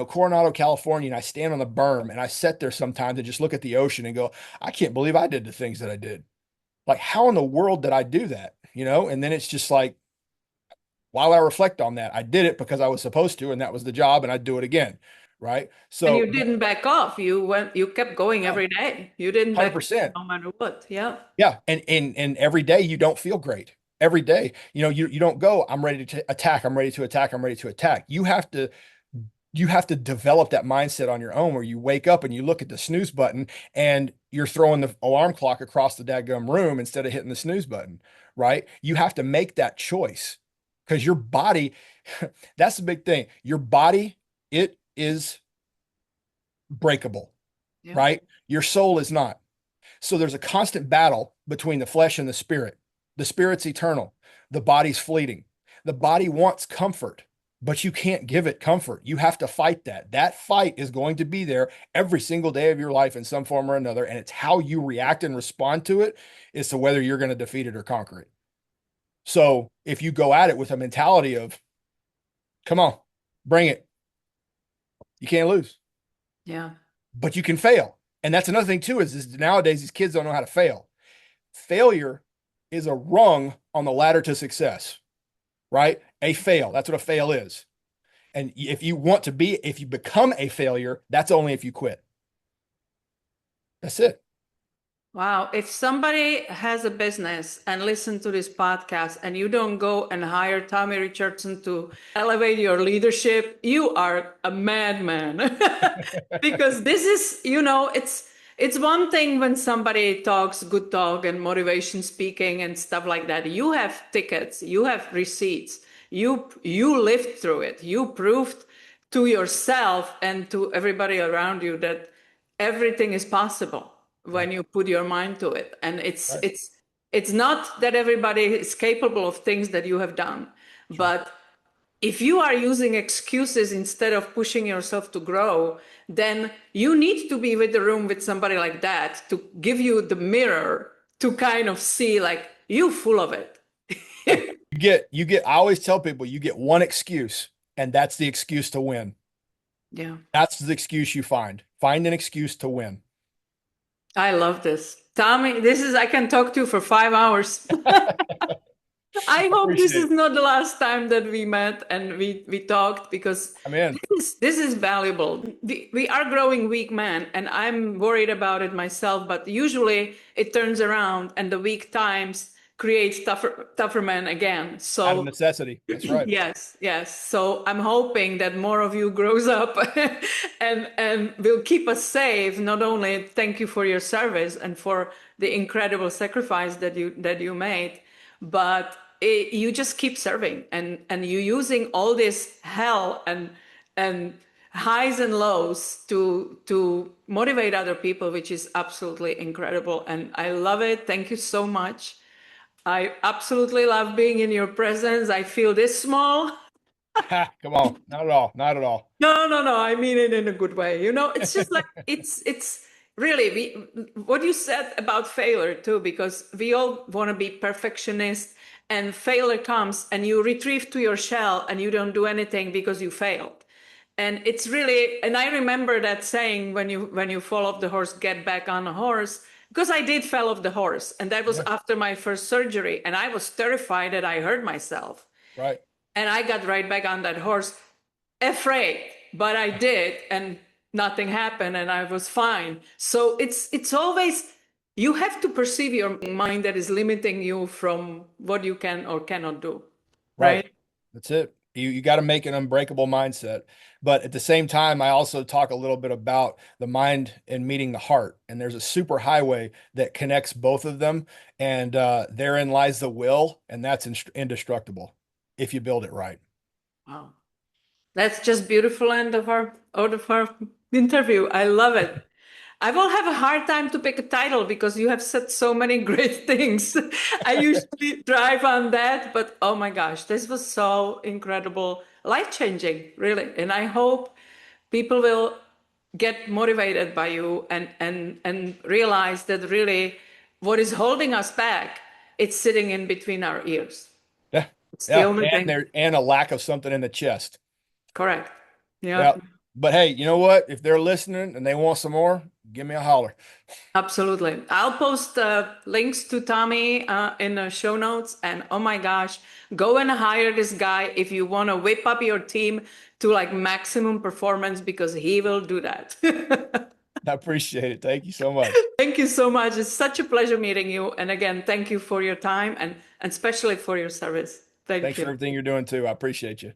Coronado, California, and I stand on the berm and I sit there sometimes and just look at the ocean and go, I can't believe I did the things that I did. Like, how in the world did I do that? And then it's just like, while I reflect on that, I did it because I was supposed to, and that was the job, and I'd do it again. Right. And So, you didn't back off. You kept going no, every day. You didn't back off 100%. no matter what. Yeah. Yeah. And every day you don't feel great. Every day, you don't go, I'm ready to attack. I'm ready to attack. I'm ready to attack. You have to develop that mindset on your own where you wake up and you look at the snooze button and you're throwing the alarm clock across the dadgum room instead of hitting the snooze button, right? You have to make that choice because your body, that's the big thing. Your body, it is breakable, Yeah. right? Your soul is not. So there's a constant battle between the flesh and the spirit. The spirit's eternal, the body's fleeting. The body wants comfort, but you can't give it comfort. You have to fight that. That fight is going to be there every single day of your life in some form or another. And it's how you react and respond to it as to whether you're going to defeat it or conquer it. So if you go at it with a mentality of, come on, bring it, you can't lose, Yeah. but you can fail. And that's another thing too, is nowadays these kids don't know how to fail. Failure is a rung on the ladder to success, right? A fail. That's what a fail is. And if you become a failure, that's only if you quit. That's it. Wow. If somebody has a business and listen to this podcast and you don't go and hire Tommy Richardson to elevate your leadership, you are a madman. Because this is, it's one thing when somebody talks good talk and motivation speaking and stuff like that. You have tickets, you have receipts. You lived through it. You proved to yourself and to everybody around you that everything is possible when Right. you put your mind to it. And Right. it's not that everybody is capable of things that you have done, Sure. but if you are using excuses instead of pushing yourself to grow, then you need to be with the room with somebody like that to give you the mirror to kind of see like you full of it. Yeah. I always tell people you get one excuse, and that's the excuse to win. Yeah. That's the excuse you find. Find an excuse to win. I love this. Tommy, I can talk to you for 5 hours. I hope this Appreciate is it. not the last time that we met and we talked because I'm in. this is valuable. We are growing weak men, and I'm worried about it myself. But usually it turns around, and the weak times create tougher men again. Out of So necessity. That's right. yes, yes. So I'm hoping that more of you grows up and will keep us safe. Not only thank you for your service and for the incredible sacrifice that you made, but you just keep serving and you using all this hell and highs and lows to motivate other people, which is absolutely incredible. And I love it. Thank you so much. I absolutely love being in your presence. I feel this small. Ha, come on. Not at all. Not at all. No, no, no. I mean it in a good way. It's just like it's really what you said about failure too, because we all want to be perfectionists, and failure comes and you retrieve to your shell and you don't do anything because you failed. And it's really, and I remember that saying when you fall off the horse, get back on a horse, because I did fall off the horse, and that was Yeah. after my first surgery, and I was terrified that I hurt myself, Right. and I got right back on that horse afraid, but I did, and nothing happened, and I was fine. So it's always you have to perceive your mind that is limiting you from what you can or cannot do, Right. right? That's it. You got to make an unbreakable mindset. But at the same time, I also talk a little bit about the mind and meeting the heart. And there's a super highway that connects both of them. And therein lies the will, and that's indestructible if you build it right. Wow. That's just beautiful end of our interview. I love it. I will have a hard time to pick a title because you have said so many great things. I usually drive on that, but oh my gosh, this was so incredible, life-changing, really. And I hope people will get motivated by you and realize that really what is holding us back, it's sitting in between our ears. Yeah. It's the Yeah. only And thing. there and a lack of something in the chest. Correct. Yeah. Yeah. But hey, you know what? If they're listening and they want some more, give me a holler. Absolutely. I'll post links to Tommy in the show notes. And oh my gosh, go and hire this guy if you want to whip up your team to like maximum performance because he will do that. I appreciate it. Thank you so much. Thank you so much. It's such a pleasure meeting you. And again, thank you for your time and especially for your service. Thank Thanks for you. everything you're doing too. I appreciate you.